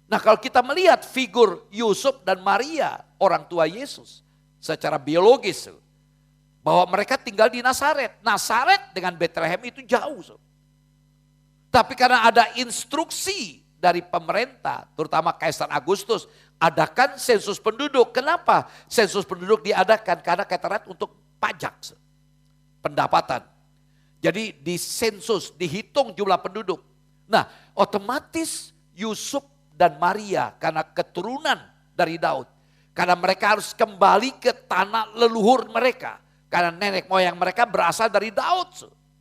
Nah kalau kita melihat figur Yusuf dan Maria, orang tua Yesus. Secara biologis. Bahwa mereka tinggal di Nazaret. Nazaret dengan Bethlehem itu jauh. Tapi karena ada instruksi dari pemerintah, terutama Kaisar Agustus, adakan sensus penduduk. Kenapa sensus penduduk diadakan? Karena katarat untuk pajak, pendapatan. Jadi di sensus, dihitung jumlah penduduk. Nah, otomatis Yusuf dan Maria karena keturunan dari Daud. Karena mereka harus kembali ke tanah leluhur mereka. Karena nenek moyang mereka berasal dari Daud.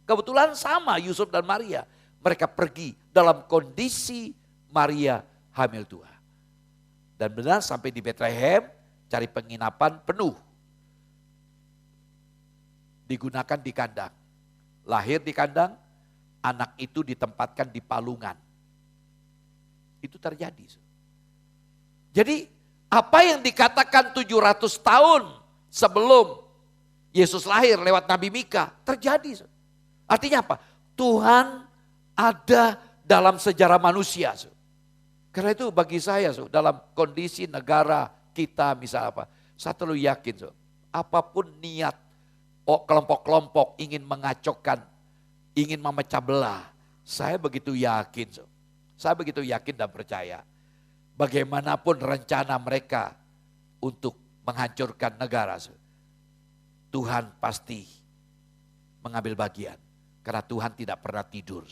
Kebetulan sama Yusuf dan Maria. Mereka pergi dalam kondisi Maria hamil tua. Dan benar sampai di Bethlehem cari penginapan penuh. Digunakan di kandang. Lahir di kandang, anak itu ditempatkan di palungan. Itu terjadi. Jadi apa yang dikatakan 700 tahun sebelum Yesus lahir lewat Nabi Mika terjadi. Artinya apa? Tuhan ada dalam sejarah manusia. Karena itu bagi saya dalam kondisi negara kita misalnya apa. Saya terlalu yakin apapun niat kelompok-kelompok ingin mengacaukan, ingin memecah belah. Saya begitu yakin. Saya begitu yakin dan percaya. Bagaimanapun rencana mereka untuk menghancurkan negara. Tuhan pasti mengambil bagian. Karena Tuhan tidak pernah tidur.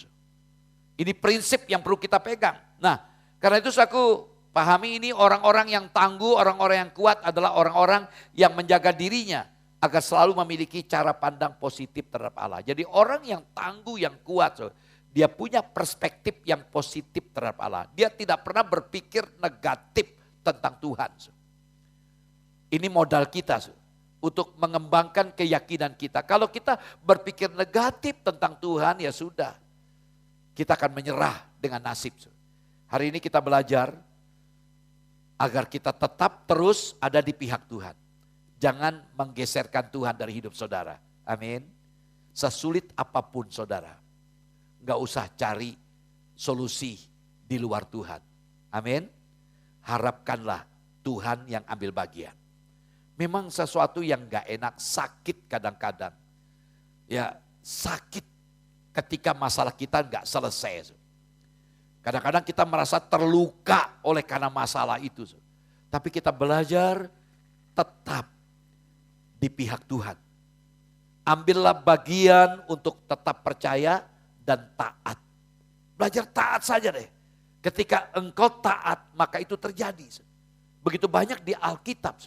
Ini prinsip yang perlu kita pegang. Nah, karena itu aku pahami ini orang-orang yang tangguh, orang-orang yang kuat adalah orang-orang yang menjaga dirinya agar selalu memiliki cara pandang positif terhadap Allah. Jadi orang yang tangguh, yang kuat, dia punya perspektif yang positif terhadap Allah. Dia tidak pernah berpikir negatif tentang Tuhan. Ini modal kita untuk mengembangkan keyakinan kita. Kalau kita berpikir negatif tentang Tuhan, ya sudah. Kita akan menyerah dengan nasib. Hari ini kita belajar agar kita tetap terus ada di pihak Tuhan. Jangan menggeserkan Tuhan dari hidup saudara. Amin. Sesulit apapun saudara. Gak usah cari solusi di luar Tuhan. Amin. Harapkanlah Tuhan yang ambil bagian. Memang sesuatu yang gak enak, sakit kadang-kadang. Ya sakit ketika masalah kita gak selesai. Kadang-kadang kita merasa terluka oleh karena masalah itu. Tapi kita belajar tetap di pihak Tuhan. Ambillah bagian untuk tetap percaya dan taat. Belajar taat saja deh. Ketika engkau taat maka itu terjadi. Begitu banyak di Alkitab.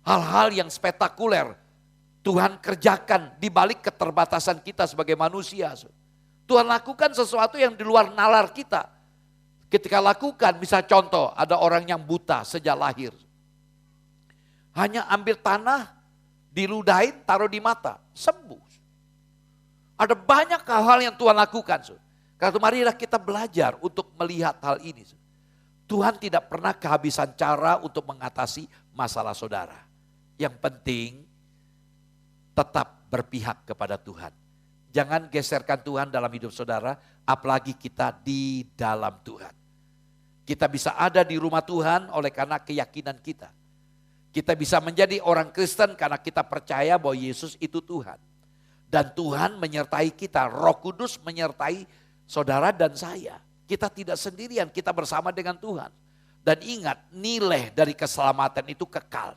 Hal-hal yang spektakuler Tuhan kerjakan di balik keterbatasan kita sebagai manusia. Tuhan lakukan sesuatu yang di luar nalar kita. Ketika lakukan, misal contoh ada orang yang buta sejak lahir. Hanya ambil tanah, diludahin, taruh di mata, sembuh. Ada banyak hal-hal yang Tuhan lakukan. Karena marilah kita belajar untuk melihat hal ini. Tuhan tidak pernah kehabisan cara untuk mengatasi masalah saudara. Yang penting tetap berpihak kepada Tuhan. Jangan geserkan Tuhan dalam hidup saudara, apalagi kita di dalam Tuhan. Kita bisa ada di rumah Tuhan oleh karena keyakinan kita. Kita bisa menjadi orang Kristen karena kita percaya bahwa Yesus itu Tuhan. Dan Tuhan menyertai kita, Roh Kudus menyertai saudara dan saya. Kita tidak sendirian, kita bersama dengan Tuhan. Dan ingat, nilai dari keselamatan itu kekal.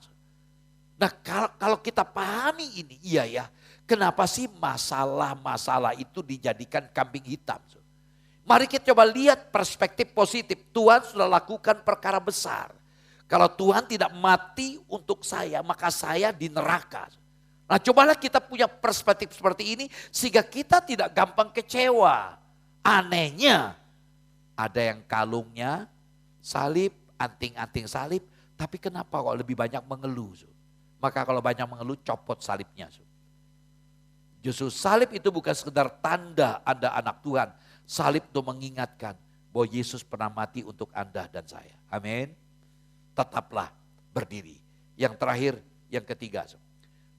Nah kalau kita pahami ini, iya ya, kenapa sih masalah-masalah itu dijadikan kambing hitam? Mari kita coba lihat perspektif positif. Tuhan sudah lakukan perkara besar. Kalau Tuhan tidak mati untuk saya, maka saya di neraka. Nah cobalah kita punya perspektif seperti ini, sehingga kita tidak gampang kecewa. Anehnya, ada yang kalungnya salib, anting-anting salib, tapi kenapa kok lebih banyak mengeluh? Maka kalau banyak mengeluh, copot salibnya. Justru salib itu bukan sekedar tanda Anda anak Tuhan. Salib itu mengingatkan bahwa Yesus pernah mati untuk Anda dan saya. Amin. Tetaplah berdiri. Yang terakhir, yang ketiga.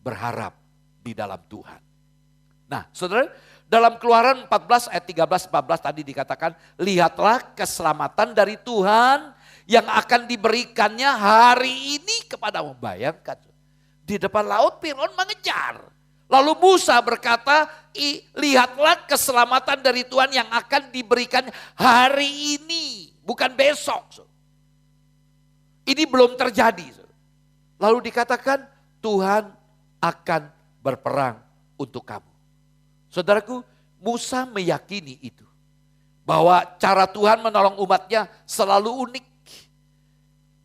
Berharap di dalam Tuhan. Nah saudara, dalam Keluaran 14 ayat 13-14 tadi dikatakan, lihatlah keselamatan dari Tuhan yang akan diberikannya hari ini kepadamu. Bayangkan. Di depan laut Firaun mengejar. Lalu Musa berkata, lihatlah keselamatan dari Tuhan yang akan diberikan hari ini. Bukan besok. Ini belum terjadi. Lalu dikatakan Tuhan akan berperang untuk kamu. Saudaraku, Musa meyakini itu. Bahwa cara Tuhan menolong umatnya selalu unik,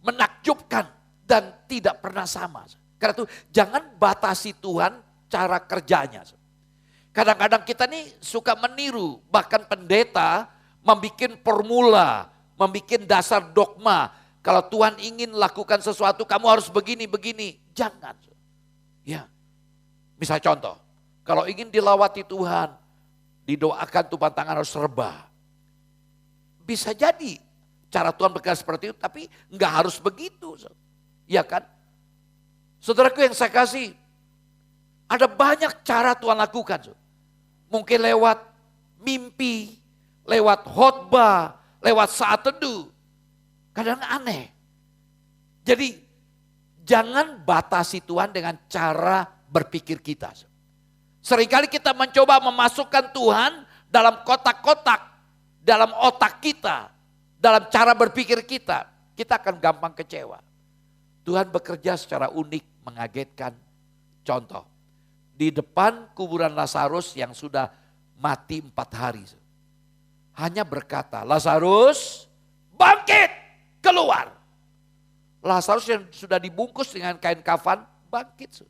menakjubkan, dan tidak pernah sama. Karena itu jangan batasi Tuhan cara kerjanya. Kadang-kadang kita nih suka meniru, bahkan pendeta membuat formula, membuat dasar dogma. Kalau Tuhan ingin lakukan sesuatu, kamu harus begini. Jangan. Ya. Misal contoh, kalau ingin dilawati Tuhan, didoakan tumpang tangan harus rebah. Bisa jadi cara Tuhan berkata seperti itu, tapi enggak harus begitu. Ya kan? Saudaraku yang saya kasih, ada banyak cara Tuhan lakukan. Mungkin lewat mimpi, lewat khotbah, lewat saat teduh. Kadang aneh. Jadi jangan batasi Tuhan dengan cara berpikir kita. Seringkali kita mencoba memasukkan Tuhan dalam kotak-kotak, dalam otak kita, dalam cara berpikir kita. Kita akan gampang kecewa. Tuhan bekerja secara unik, mengagetkan. Contoh, di depan kuburan Lazarus yang sudah mati 4 hari. Hanya berkata, Lazarus bangkit, keluar. Lazarus yang sudah dibungkus dengan kain kafan, bangkit.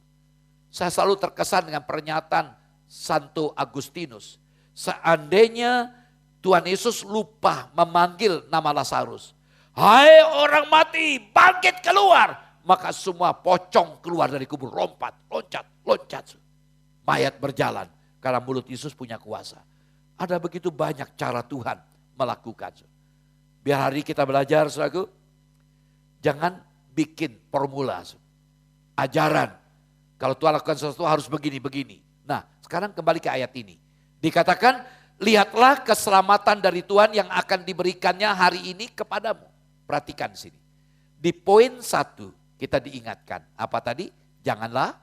Saya selalu terkesan dengan pernyataan Santo Agustinus. Seandainya Tuhan Yesus lupa memanggil nama Lazarus. Hai orang mati, bangkit keluar. Maka semua pocong keluar dari kubur, loncat. Mayat berjalan, karena mulut Yesus punya kuasa. Ada begitu banyak cara Tuhan melakukan. Biar hari kita belajar, saudaraku, jangan bikin formula, ajaran. Kalau Tuhan lakukan sesuatu harus begini. Nah, sekarang kembali ke ayat ini. Dikatakan, lihatlah keselamatan dari Tuhan yang akan diberikannya hari ini kepadamu. Perhatikan di sini. Di poin 1 kita diingatkan. Apa tadi? Janganlah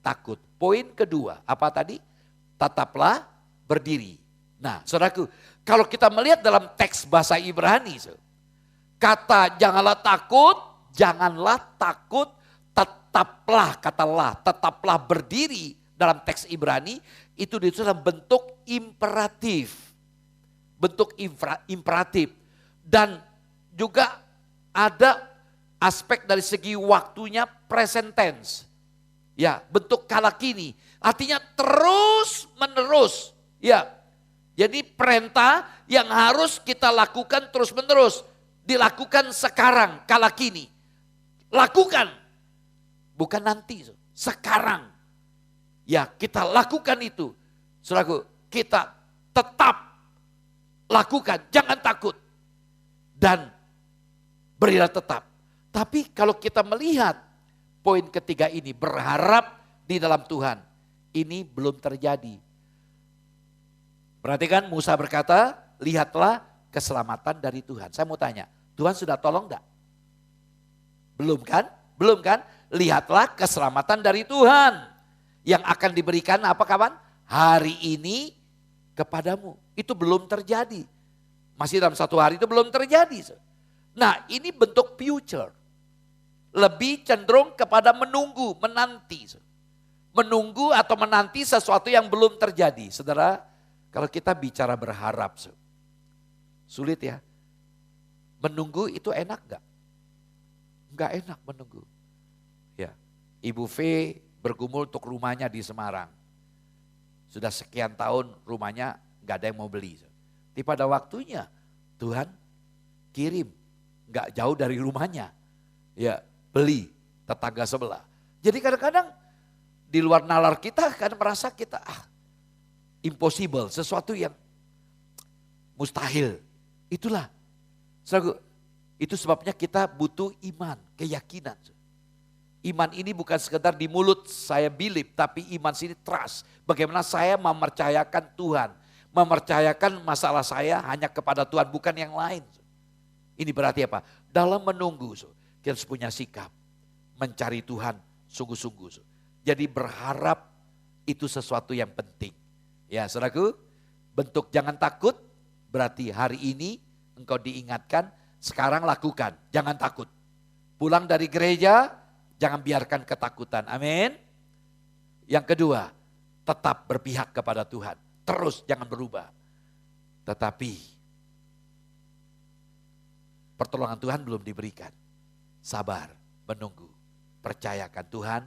takut. Poin kedua, apa tadi? Tetaplah berdiri. Nah, saudaraku, kalau kita melihat dalam teks bahasa Ibrani, kata janganlah takut, tetaplah berdiri dalam teks Ibrani, itu ditulis dalam bentuk imperatif. Dan juga ada aspek dari segi waktunya present tense. Ya, bentuk kala kini. Artinya terus menerus. Ya, jadi perintah yang harus kita lakukan terus menerus. Dilakukan sekarang, kala kini. Lakukan. Bukan nanti, sekarang. Ya, kita lakukan itu. Saudaraku, kita tetap lakukan, jangan takut. Dan berilah tetap. Tapi kalau kita melihat poin ketiga ini, berharap di dalam Tuhan, ini belum terjadi. Perhatikan, Musa berkata, lihatlah keselamatan dari Tuhan. Saya mau tanya, Tuhan sudah tolong enggak? Belum kan? Lihatlah keselamatan dari Tuhan yang akan diberikan apa kapan? Hari ini kepadamu. Itu belum terjadi. Masih dalam 1 hari itu belum terjadi. Nah, ini bentuk future. Lebih cenderung kepada menunggu, menanti. Menunggu atau menanti sesuatu yang belum terjadi. Saudara, kalau kita bicara berharap, sulit ya. Menunggu itu enak gak? Enggak enak menunggu. Ya, Ibu V bergumul untuk rumahnya di Semarang. Sudah sekian tahun rumahnya gak ada yang mau beli. Tapi pada waktunya Tuhan kirim, gak jauh dari rumahnya. Ya, beli tetangga sebelah. Jadi kadang-kadang di luar nalar kita kan merasa kita impossible, sesuatu yang mustahil. Itulah. Itu sebabnya kita butuh iman, keyakinan. Iman ini bukan sekedar di mulut saya believe, tapi iman sini trust. Bagaimana saya mempercayakan Tuhan, mempercayakan masalah saya hanya kepada Tuhan, bukan yang lain. Ini berarti apa? Dalam menunggu, kita harus punya sikap mencari Tuhan sungguh-sungguh. Jadi berharap itu sesuatu yang penting. Ya, saudaraku, bentuk jangan takut berarti hari ini engkau diingatkan, sekarang lakukan, jangan takut. Pulang dari gereja, jangan biarkan ketakutan, amin. Yang kedua, tetap berpihak kepada Tuhan, terus jangan berubah. Tetapi pertolongan Tuhan belum diberikan. Sabar, menunggu, percayakan Tuhan,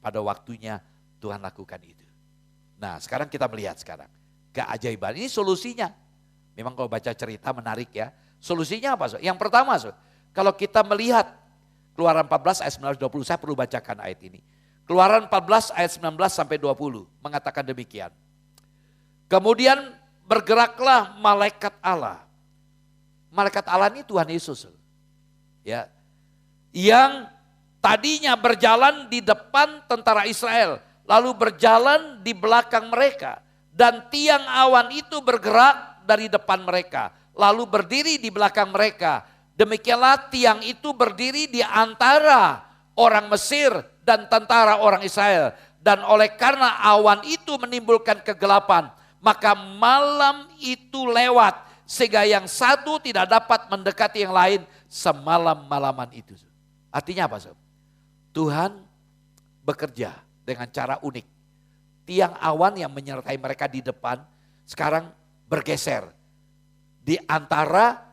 pada waktunya Tuhan lakukan itu. Nah sekarang kita melihat sekarang keajaiban, ini solusinya. Memang kalau baca cerita menarik ya. Solusinya apa? Yang pertama, kalau kita melihat Keluaran 14 ayat 19-20, saya perlu bacakan ayat ini. Keluaran 14 ayat 19 sampai 20 mengatakan demikian. Kemudian bergeraklah malaikat Allah. Malaikat Allah ini Tuhan Yesus. Ya. Yang tadinya berjalan di depan tentara Israel, lalu berjalan di belakang mereka. Dan tiang awan itu bergerak dari depan mereka, lalu berdiri di belakang mereka. Demikianlah tiang itu berdiri di antara orang Mesir dan tentara orang Israel. Dan oleh karena awan itu menimbulkan kegelapan, maka malam itu lewat, sehingga yang satu tidak dapat mendekati yang lain semalam-malaman itu. Artinya apa? Tuhan bekerja dengan cara unik. Tiang awan yang menyertai mereka di depan sekarang bergeser di antara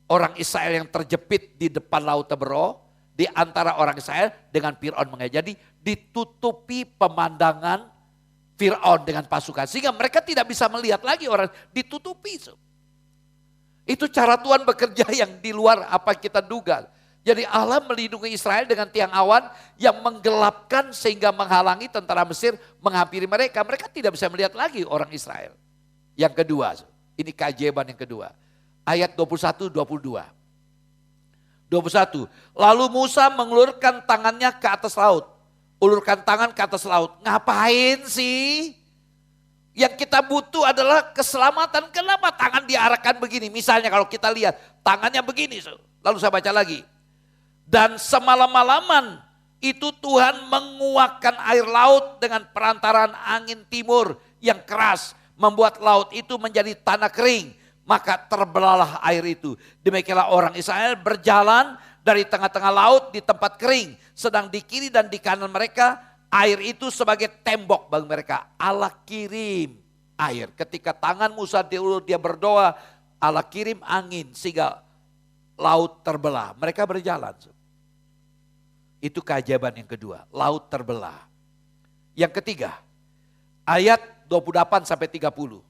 orang Israel yang terjepit di depan Laut Tebero, di antara orang Israel dengan Fir'aun mengejar. Jadi ditutupi pemandangan Fir'aun dengan pasukan, sehingga mereka tidak bisa melihat lagi orang, ditutupi. Itu cara Tuhan bekerja yang di luar apa kita duga. Jadi Allah melindungi Israel dengan tiang awan yang menggelapkan sehingga menghalangi tentara Mesir menghampiri mereka. Mereka tidak bisa melihat lagi orang Israel. Yang kedua, ini keajaiban yang kedua. Ayat 21-22. 21. Lalu Musa mengulurkan tangannya ke atas laut. Ulurkan tangan ke atas laut. Ngapain sih? Yang kita butuh adalah keselamatan. Kenapa tangan diarahkan begini? Misalnya kalau kita lihat tangannya begini. Lalu saya baca lagi. Dan semalam-malaman itu Tuhan menguakkan air laut dengan perantaraan angin timur yang keras. Membuat laut itu menjadi tanah kering. Maka terbelahlah air itu. Demikianlah orang Israel berjalan dari tengah-tengah laut di tempat kering. Sedang di kiri dan di kanan mereka air itu sebagai tembok bagi mereka. Allah kirim air. Ketika tangan Musa diulur dia berdoa, Allah kirim angin sehingga laut terbelah. Mereka berjalan. Itu keajaiban yang kedua, laut terbelah. Yang ketiga, ayat 28 sampai 30.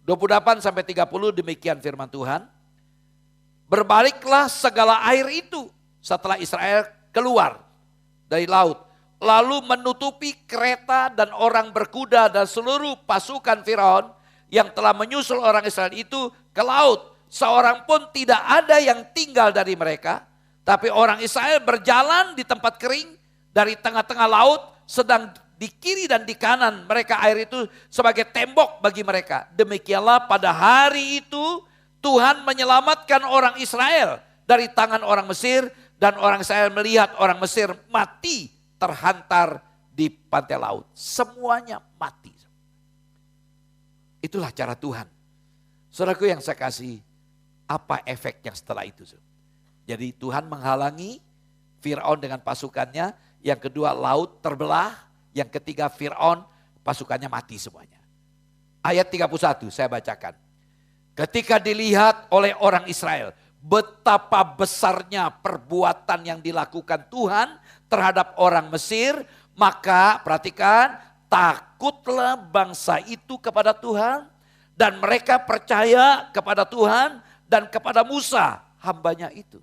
28 sampai 30 demikian firman Tuhan. Berbaliklah segala air itu setelah Israel keluar dari laut. Lalu menutupi kereta dan orang berkuda dan seluruh pasukan Firaun yang telah menyusul orang Israel itu ke laut. Seorang pun tidak ada yang tinggal dari mereka. Tapi orang Israel berjalan di tempat kering dari tengah-tengah laut, sedang di kiri dan di kanan mereka air itu sebagai tembok bagi mereka. Demikianlah pada hari itu Tuhan menyelamatkan orang Israel dari tangan orang Mesir, dan orang Israel melihat orang Mesir mati terhantar di pantai laut. Semuanya mati. Itulah cara Tuhan. Saudaraku yang saya kasih, apa efeknya setelah itu? Jadi Tuhan menghalangi Fir'aun dengan pasukannya. Yang kedua laut terbelah. Yang ketiga Fir'aun pasukannya mati semuanya. Ayat 31 saya bacakan. Ketika dilihat oleh orang Israel betapa besarnya perbuatan yang dilakukan Tuhan terhadap orang Mesir. Maka perhatikan, takutlah bangsa itu kepada Tuhan. Dan mereka percaya kepada Tuhan dan kepada Musa hambanya itu.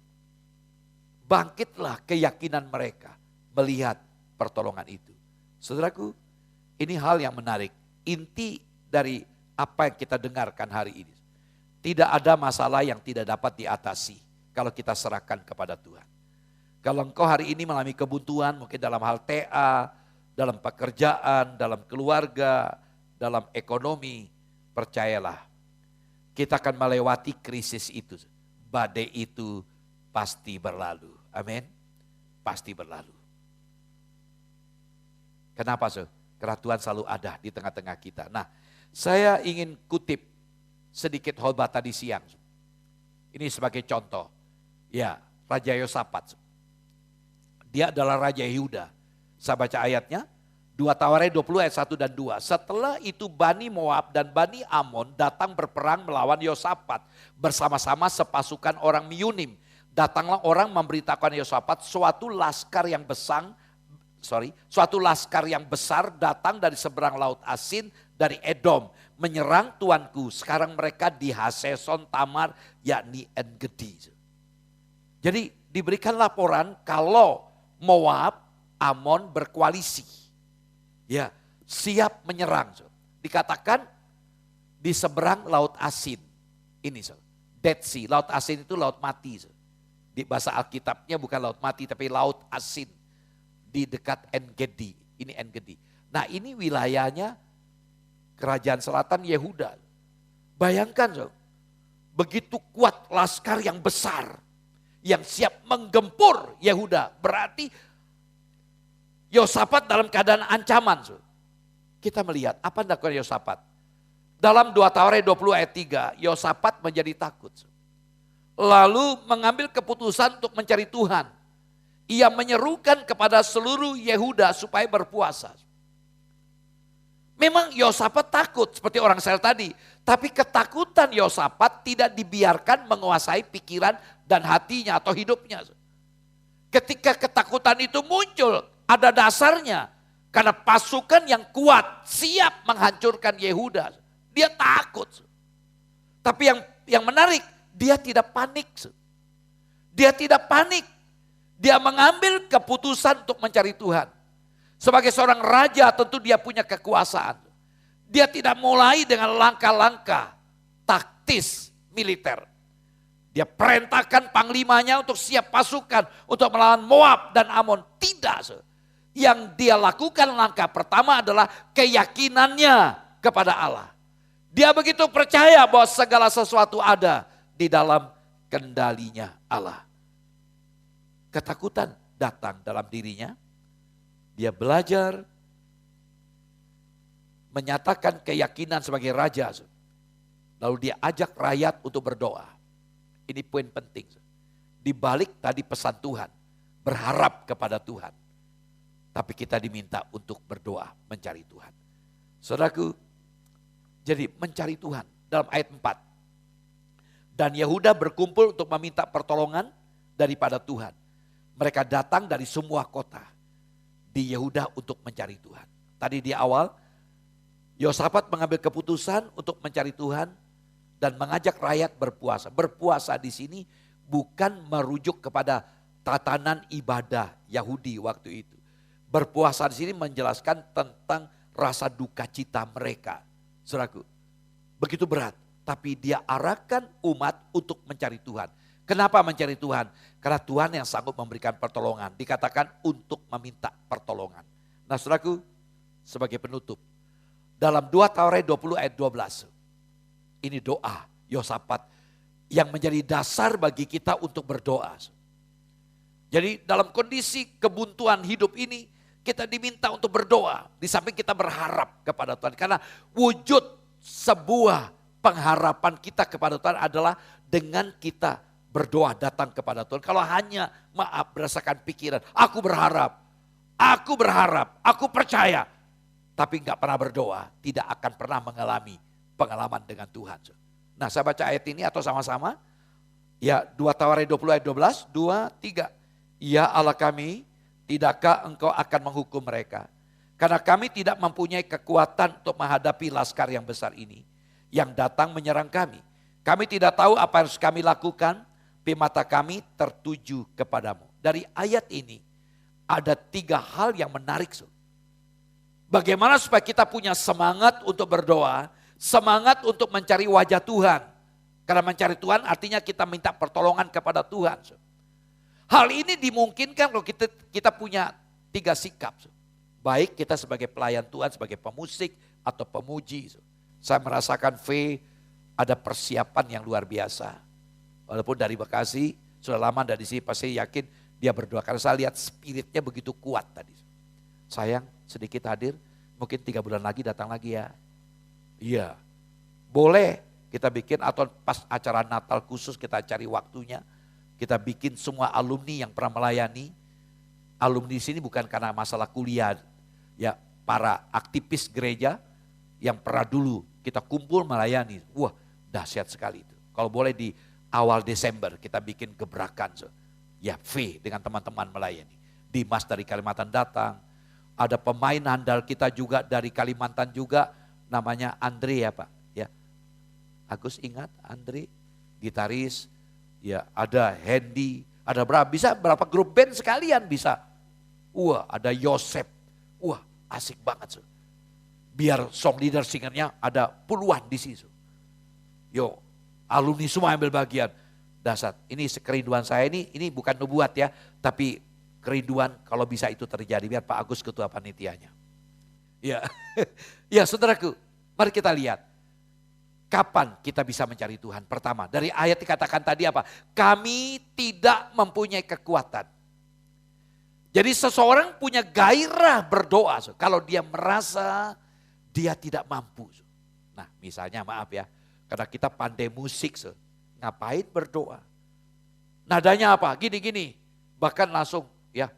Bangkitlah keyakinan mereka melihat pertolongan itu. Saudaraku, ini hal yang menarik. Inti dari apa yang kita dengarkan hari ini. Tidak ada masalah yang tidak dapat diatasi kalau kita serahkan kepada Tuhan. Kalau engkau hari ini mengalami kebuntuan mungkin dalam hal TA, dalam pekerjaan, dalam keluarga, dalam ekonomi, percayalah. Kita akan melewati krisis itu. Badai itu pasti berlalu. Amin. Pasti berlalu. Kenapa, Karena Tuhan selalu ada di tengah-tengah kita. Nah, saya ingin kutip sedikit khotbah tadi siang. Ini sebagai contoh. Ya, Raja Yosafat. Dia adalah Raja Yehuda. Saya baca ayatnya. 2 Tawarekh 20 ayat 1 dan 2. Setelah itu Bani Moab dan Bani Amon datang berperang melawan Yosafat bersama-sama sepasukan orang Miyunim. Datanglah orang memberitakan Yosafat suatu laskar yang besar datang dari seberang laut Asin dari Edom menyerang tuanku. Sekarang mereka di Haseson Tamar yakni En-Gedi. Jadi diberikan laporan kalau Moab, Amon berkoalisi. Ya, siap menyerang. Dikatakan di seberang laut Asin. Ini Dead Sea, laut Asin itu laut mati. Di bahasa Alkitabnya bukan laut mati tapi laut Asin. Di dekat En-Gedi, ini En-Gedi. Nah ini wilayahnya kerajaan selatan Yehuda. Bayangkan begitu kuat laskar yang besar. Yang siap menggempur Yehuda. Berarti Yosafat dalam keadaan ancaman. Kita melihat apa yang dilakukan Yosafat. Dalam 2 Tawarekh 20 ayat 3, Yosafat menjadi takut. Lalu mengambil keputusan untuk mencari Tuhan. Ia menyerukan kepada seluruh Yehuda supaya berpuasa. Memang Yosafat takut seperti orang Israel tadi. Tapi ketakutan Yosafat tidak dibiarkan menguasai pikiran dan hatinya atau hidupnya. Ketika ketakutan itu muncul, ada dasarnya. Karena pasukan yang kuat siap menghancurkan Yehuda. Dia takut. Tapi yang menarik, dia tidak panik. Dia tidak panik. Dia mengambil keputusan untuk mencari Tuhan. Sebagai seorang raja tentu dia punya kekuasaan. Dia tidak mulai dengan langkah-langkah taktis militer. Dia perintahkan panglimanya untuk siap pasukan untuk melawan Moab dan Amon. Tidak. Yang dia lakukan langkah pertama adalah keyakinannya kepada Allah. Dia begitu percaya bahwa segala sesuatu ada di dalam kendalinya Allah. Ketakutan datang dalam dirinya. Dia belajar menyatakan keyakinan sebagai raja. Lalu dia ajak rakyat untuk berdoa. Ini poin penting. Di balik tadi pesan Tuhan, berharap kepada Tuhan. Tapi kita diminta untuk berdoa, mencari Tuhan. Saudaraku, jadi mencari Tuhan dalam ayat 4. Dan Yehuda berkumpul untuk meminta pertolongan daripada Tuhan. Mereka datang dari semua kota di Yehuda untuk mencari Tuhan. Tadi di awal, Yosafat mengambil keputusan untuk mencari Tuhan dan mengajak rakyat berpuasa. Berpuasa di sini bukan merujuk kepada tatanan ibadah Yahudi waktu itu. Berpuasa di sini menjelaskan tentang rasa duka cita mereka. Saudaraku, begitu berat. Tapi dia arahkan umat untuk mencari Tuhan. Kenapa mencari Tuhan? Karena Tuhan yang sanggup memberikan pertolongan. Dikatakan untuk meminta pertolongan. Nah saudaraku, sebagai penutup. Dalam 2 Tawarekh 20 ayat 12. Ini doa Yosafat yang menjadi dasar bagi kita untuk berdoa. Jadi dalam kondisi kebuntuan hidup ini kita diminta untuk berdoa. Di samping kita berharap kepada Tuhan. Karena wujud sebuah pengharapan kita kepada Tuhan adalah dengan kita berdoa datang kepada Tuhan. Kalau hanya berdasarkan pikiran, aku berharap, aku percaya. Tapi enggak pernah berdoa, tidak akan pernah mengalami pengalaman dengan Tuhan. Nah saya baca ayat ini atau sama-sama. Ya 2 Tawarekh 20 ayat 12, 2, 3. Ya Allah kami, tidakkah engkau akan menghukum mereka? Karena kami tidak mempunyai kekuatan untuk menghadapi laskar yang besar ini. Yang datang menyerang kami. Kami tidak tahu apa yang harus kami lakukan, tapi mata kami tertuju kepadamu. Dari ayat ini ada 3 hal yang menarik. Bagaimana supaya kita punya semangat untuk berdoa, semangat untuk mencari wajah Tuhan. Karena mencari Tuhan artinya kita minta pertolongan kepada Tuhan. Hal ini dimungkinkan kalau kita punya 3 sikap. Baik kita sebagai pelayan Tuhan, sebagai pemusik atau pemuji. Saya merasakan ada persiapan yang luar biasa. Walaupun dari Bekasi, sudah lama dari sini pasti yakin dia berdoa. Karena saya lihat spiritnya begitu kuat tadi. Sayang sedikit hadir, mungkin 3 bulan lagi datang lagi ya. Iya, boleh kita bikin atau pas acara Natal khusus kita cari waktunya. Kita bikin semua alumni yang pernah melayani. Alumni di sini bukan karena masalah kuliah. Ya, para aktivis gereja yang pernah dulu kita kumpul melayani. Wah, dahsyat sekali itu. Kalau boleh di awal Desember kita bikin gebrakan. Ya, V dengan teman-teman melayani. Dimas dari Kalimantan datang. Ada pemain handal kita juga dari Kalimantan juga. Namanya Andre ya Pak. Ya, Agus ingat Andre, gitaris. Ya, ada Hendy. Ada berapa grup band sekalian bisa. Wah, ada Yosep. Wah, asik banget. Biar song leader singernya ada puluhan di situ. Yo, alumni semua ambil bagian. Dasar, ini kerinduan saya ini bukan nubuat ya, tapi kerinduan kalau bisa itu terjadi. Biar Pak Agus ketua panitianya. Ya, ya saudaraku, mari kita lihat. Kapan kita bisa mencari Tuhan? Pertama, dari ayat dikatakan tadi apa? Kami tidak mempunyai kekuatan. Jadi seseorang punya gairah berdoa. Kalau dia merasa dia tidak mampu. Nah misalnya maaf ya, karena kita pandai musik. Ngapain berdoa? Nadanya apa? Gini-gini. Bahkan langsung ya,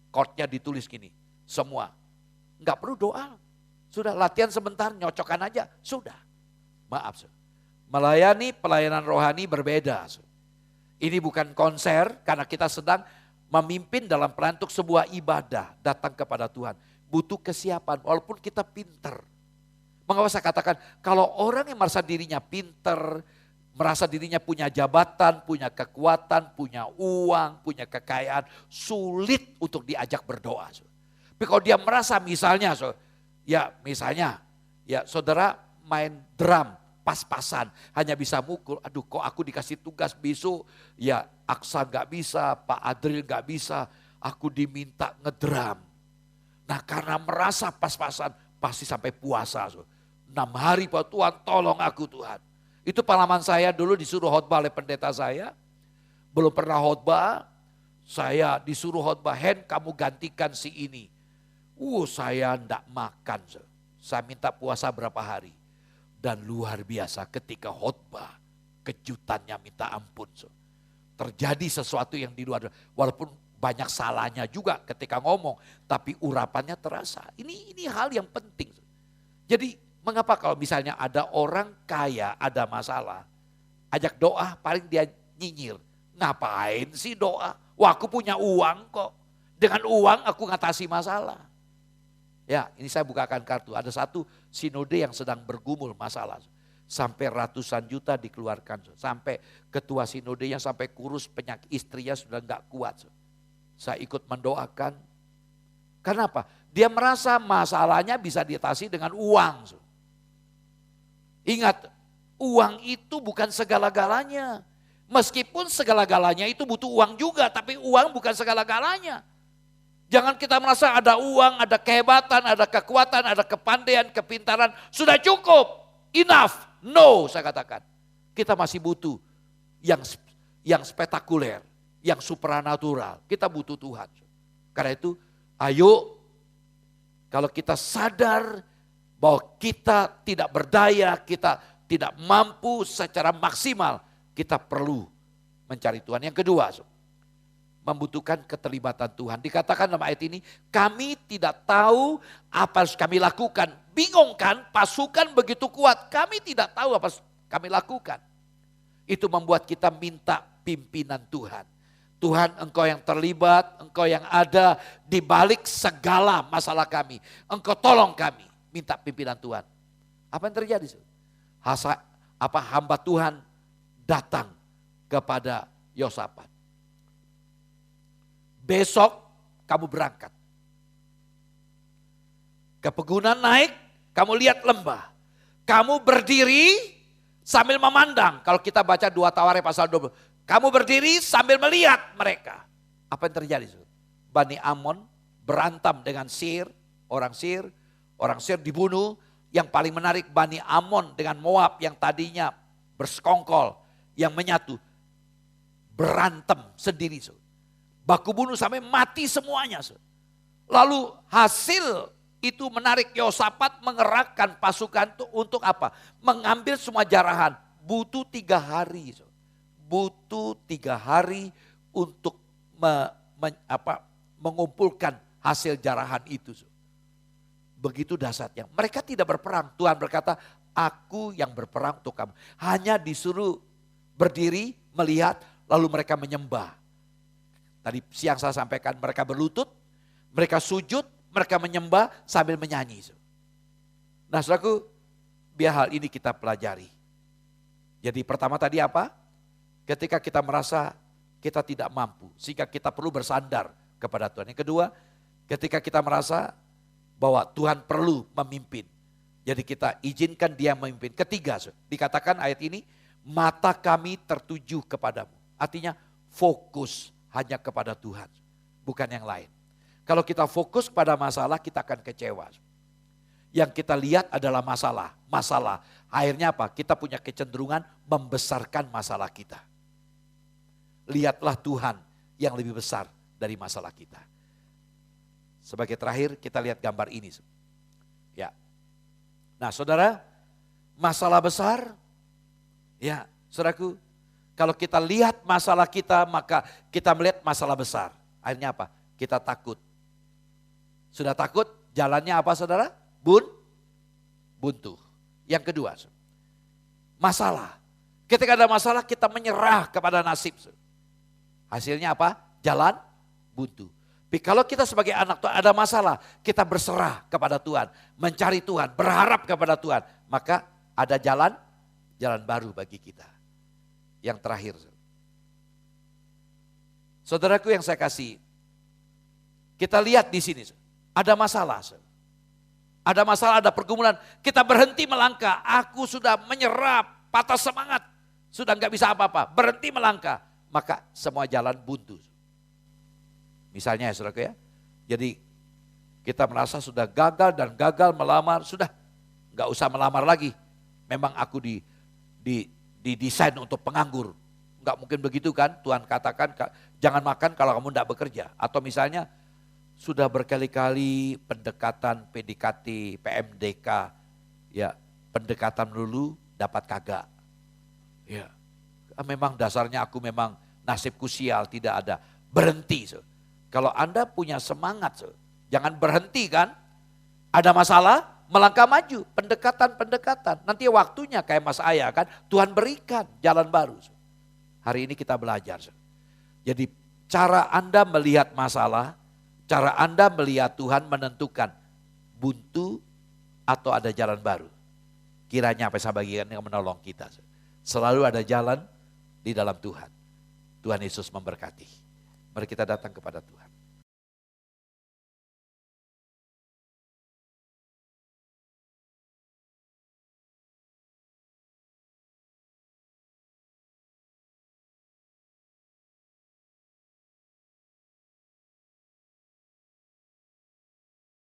chordnya ditulis gini. Semua. Enggak perlu doa. Sudah latihan sebentar, nyocokkan aja. Sudah. Maaf, melayani pelayanan rohani berbeda. Ini bukan konser karena kita sedang memimpin dalam perantuk sebuah ibadah datang kepada Tuhan. Butuh kesiapan walaupun kita pinter. Mengapa saya katakan kalau orang yang merasa dirinya pinter, merasa dirinya punya jabatan, punya kekuatan, punya uang, punya kekayaan, sulit untuk diajak berdoa. Tapi kalau dia merasa misalnya, ya saudara main drum, pas-pasan, hanya bisa mukul. Aduh kok aku dikasih tugas besok, ya Aksa gak bisa, Pak Adril gak bisa, aku diminta ngedram. Nah karena merasa pas-pasan, pasti sampai puasa. 6 hari Pak Tuhan, tolong aku Tuhan. Itu pengalaman saya dulu disuruh khotbah oleh pendeta saya. Belum pernah khotbah, saya disuruh khotbah, Hen kamu gantikan si ini. Saya ndak makan. Saya minta puasa berapa hari. Dan luar biasa ketika khotbah, kejutannya minta ampun. Terjadi sesuatu yang di luar, walaupun banyak salahnya juga ketika ngomong, tapi urapannya terasa. Ini hal yang penting. Jadi mengapa kalau misalnya ada orang kaya, ada masalah, ajak doa paling dia nyinyir. Ngapain sih doa? Wah aku punya uang kok, dengan uang aku ngatasi masalah. Ya, ini saya bukakan kartu. Ada satu sinode yang sedang bergumul masalah. Sampai ratusan juta dikeluarkan. Sampai ketua sinodenya sampai kurus, penyakit istrinya sudah enggak kuat. Saya ikut mendoakan. Kenapa? Dia merasa masalahnya bisa diatasi dengan uang. Ingat, uang itu bukan segala-galanya. Meskipun segala-galanya itu butuh uang juga, tapi uang bukan segala-galanya. Jangan kita merasa ada uang, ada kehebatan, ada kekuatan, ada kepandaian, kepintaran. Sudah cukup, enough. No, saya katakan. Kita masih butuh yang spektakuler, yang supranatural. Kita butuh Tuhan. Karena itu, ayo kalau kita sadar bahwa kita tidak berdaya, kita tidak mampu secara maksimal, kita perlu mencari Tuhan. Yang kedua, membutuhkan keterlibatan Tuhan. Dikatakan dalam ayat ini, kami tidak tahu apa harus kami lakukan. Bingung kan, pasukan begitu kuat, kami tidak tahu apa harus kami lakukan. Itu membuat kita minta pimpinan Tuhan. Tuhan engkau yang terlibat, engkau yang ada di balik segala masalah kami. Engkau tolong kami, minta pimpinan Tuhan. Apa yang terjadi? Hamba Tuhan datang kepada Yosafat. Besok kamu berangkat. Ke pegunungan naik, kamu lihat lembah. Kamu berdiri sambil memandang. Kalau kita baca 2 Tawarikh pasal 20. Kamu berdiri sambil melihat mereka. Apa yang terjadi? Bani Amon berantem dengan Sir, orang Sir. Orang Sir dibunuh. Yang paling menarik Bani Amon dengan Moab yang tadinya bersekongkol. Yang menyatu. Berantem sendiri. Baku bunuh sampai mati semuanya. Lalu hasil itu menarik Yosafat mengerahkan pasukan itu untuk apa? Mengambil semua jarahan. Butuh 3 hari. Butuh 3 hari untuk mengumpulkan hasil jarahan itu. begitu dahsyatnya. Mereka tidak berperang. Tuhan berkata, aku yang berperang untuk kamu. Hanya disuruh berdiri, melihat, lalu mereka menyembah. Tadi siang saya sampaikan mereka berlutut, mereka sujud, mereka menyembah sambil menyanyi. Nah saudaraku, biar hal ini kita pelajari. Jadi pertama tadi apa? Ketika kita merasa kita tidak mampu, sehingga kita perlu bersandar kepada Tuhan. Yang kedua, ketika kita merasa bahwa Tuhan perlu memimpin. Jadi kita izinkan dia memimpin. Ketiga, dikatakan ayat ini, mata kami tertuju kepadamu. Artinya fokus hanya kepada Tuhan, bukan yang lain. Kalau kita fokus pada masalah, kita akan kecewa. Yang kita lihat adalah masalah. Masalah. Akhirnya apa? Kita punya kecenderungan membesarkan masalah kita. Lihatlah Tuhan yang lebih besar dari masalah kita. Sebagai terakhir kita lihat gambar ini. Ya. Nah saudara, masalah besar. Ya saudaraku, kalau kita lihat masalah kita maka kita melihat masalah besar. Akhirnya apa? Kita takut. Sudah takut? Jalannya apa saudara? Buntu. Yang kedua, masalah. Ketika ada masalah kita menyerah kepada nasib. Hasilnya apa? Jalan buntu. Tapi kalau kita sebagai anak Tuhan ada masalah, kita berserah kepada Tuhan, mencari Tuhan, berharap kepada Tuhan, maka ada jalan baru bagi kita. Yang terakhir, saudaraku yang saya kasih, kita lihat di sini, ada masalah. Ada masalah, ada pergumulan, kita berhenti melangkah, aku sudah menyerah, patah semangat, sudah nggak bisa apa-apa, berhenti melangkah, maka semua jalan buntu. Misalnya ya saudaraku ya, jadi kita merasa sudah gagal dan gagal melamar, sudah nggak usah melamar lagi. Memang aku didesain untuk penganggur, nggak mungkin begitu kan? Tuhan katakan jangan makan kalau kamu nggak bekerja. Atau misalnya sudah berkali-kali pendekatan PDKT, PMDK, ya pendekatan dulu dapat kagak. Ya, memang dasarnya aku memang nasibku sial, tidak ada. Berhenti. Kalau Anda punya semangat, jangan berhenti kan. Ada masalah, melangkah maju, pendekatan. Nanti waktunya kayak Mas Ayah kan, Tuhan berikan jalan baru. Hari ini kita belajar. Jadi cara Anda melihat masalah, cara Anda melihat Tuhan menentukan buntu atau ada jalan baru. Kiranya apa yang saya bagikan yang menolong kita. Selalu ada jalan di dalam Tuhan. Tuhan Yesus memberkati. Mari kita datang kepada Tuhan.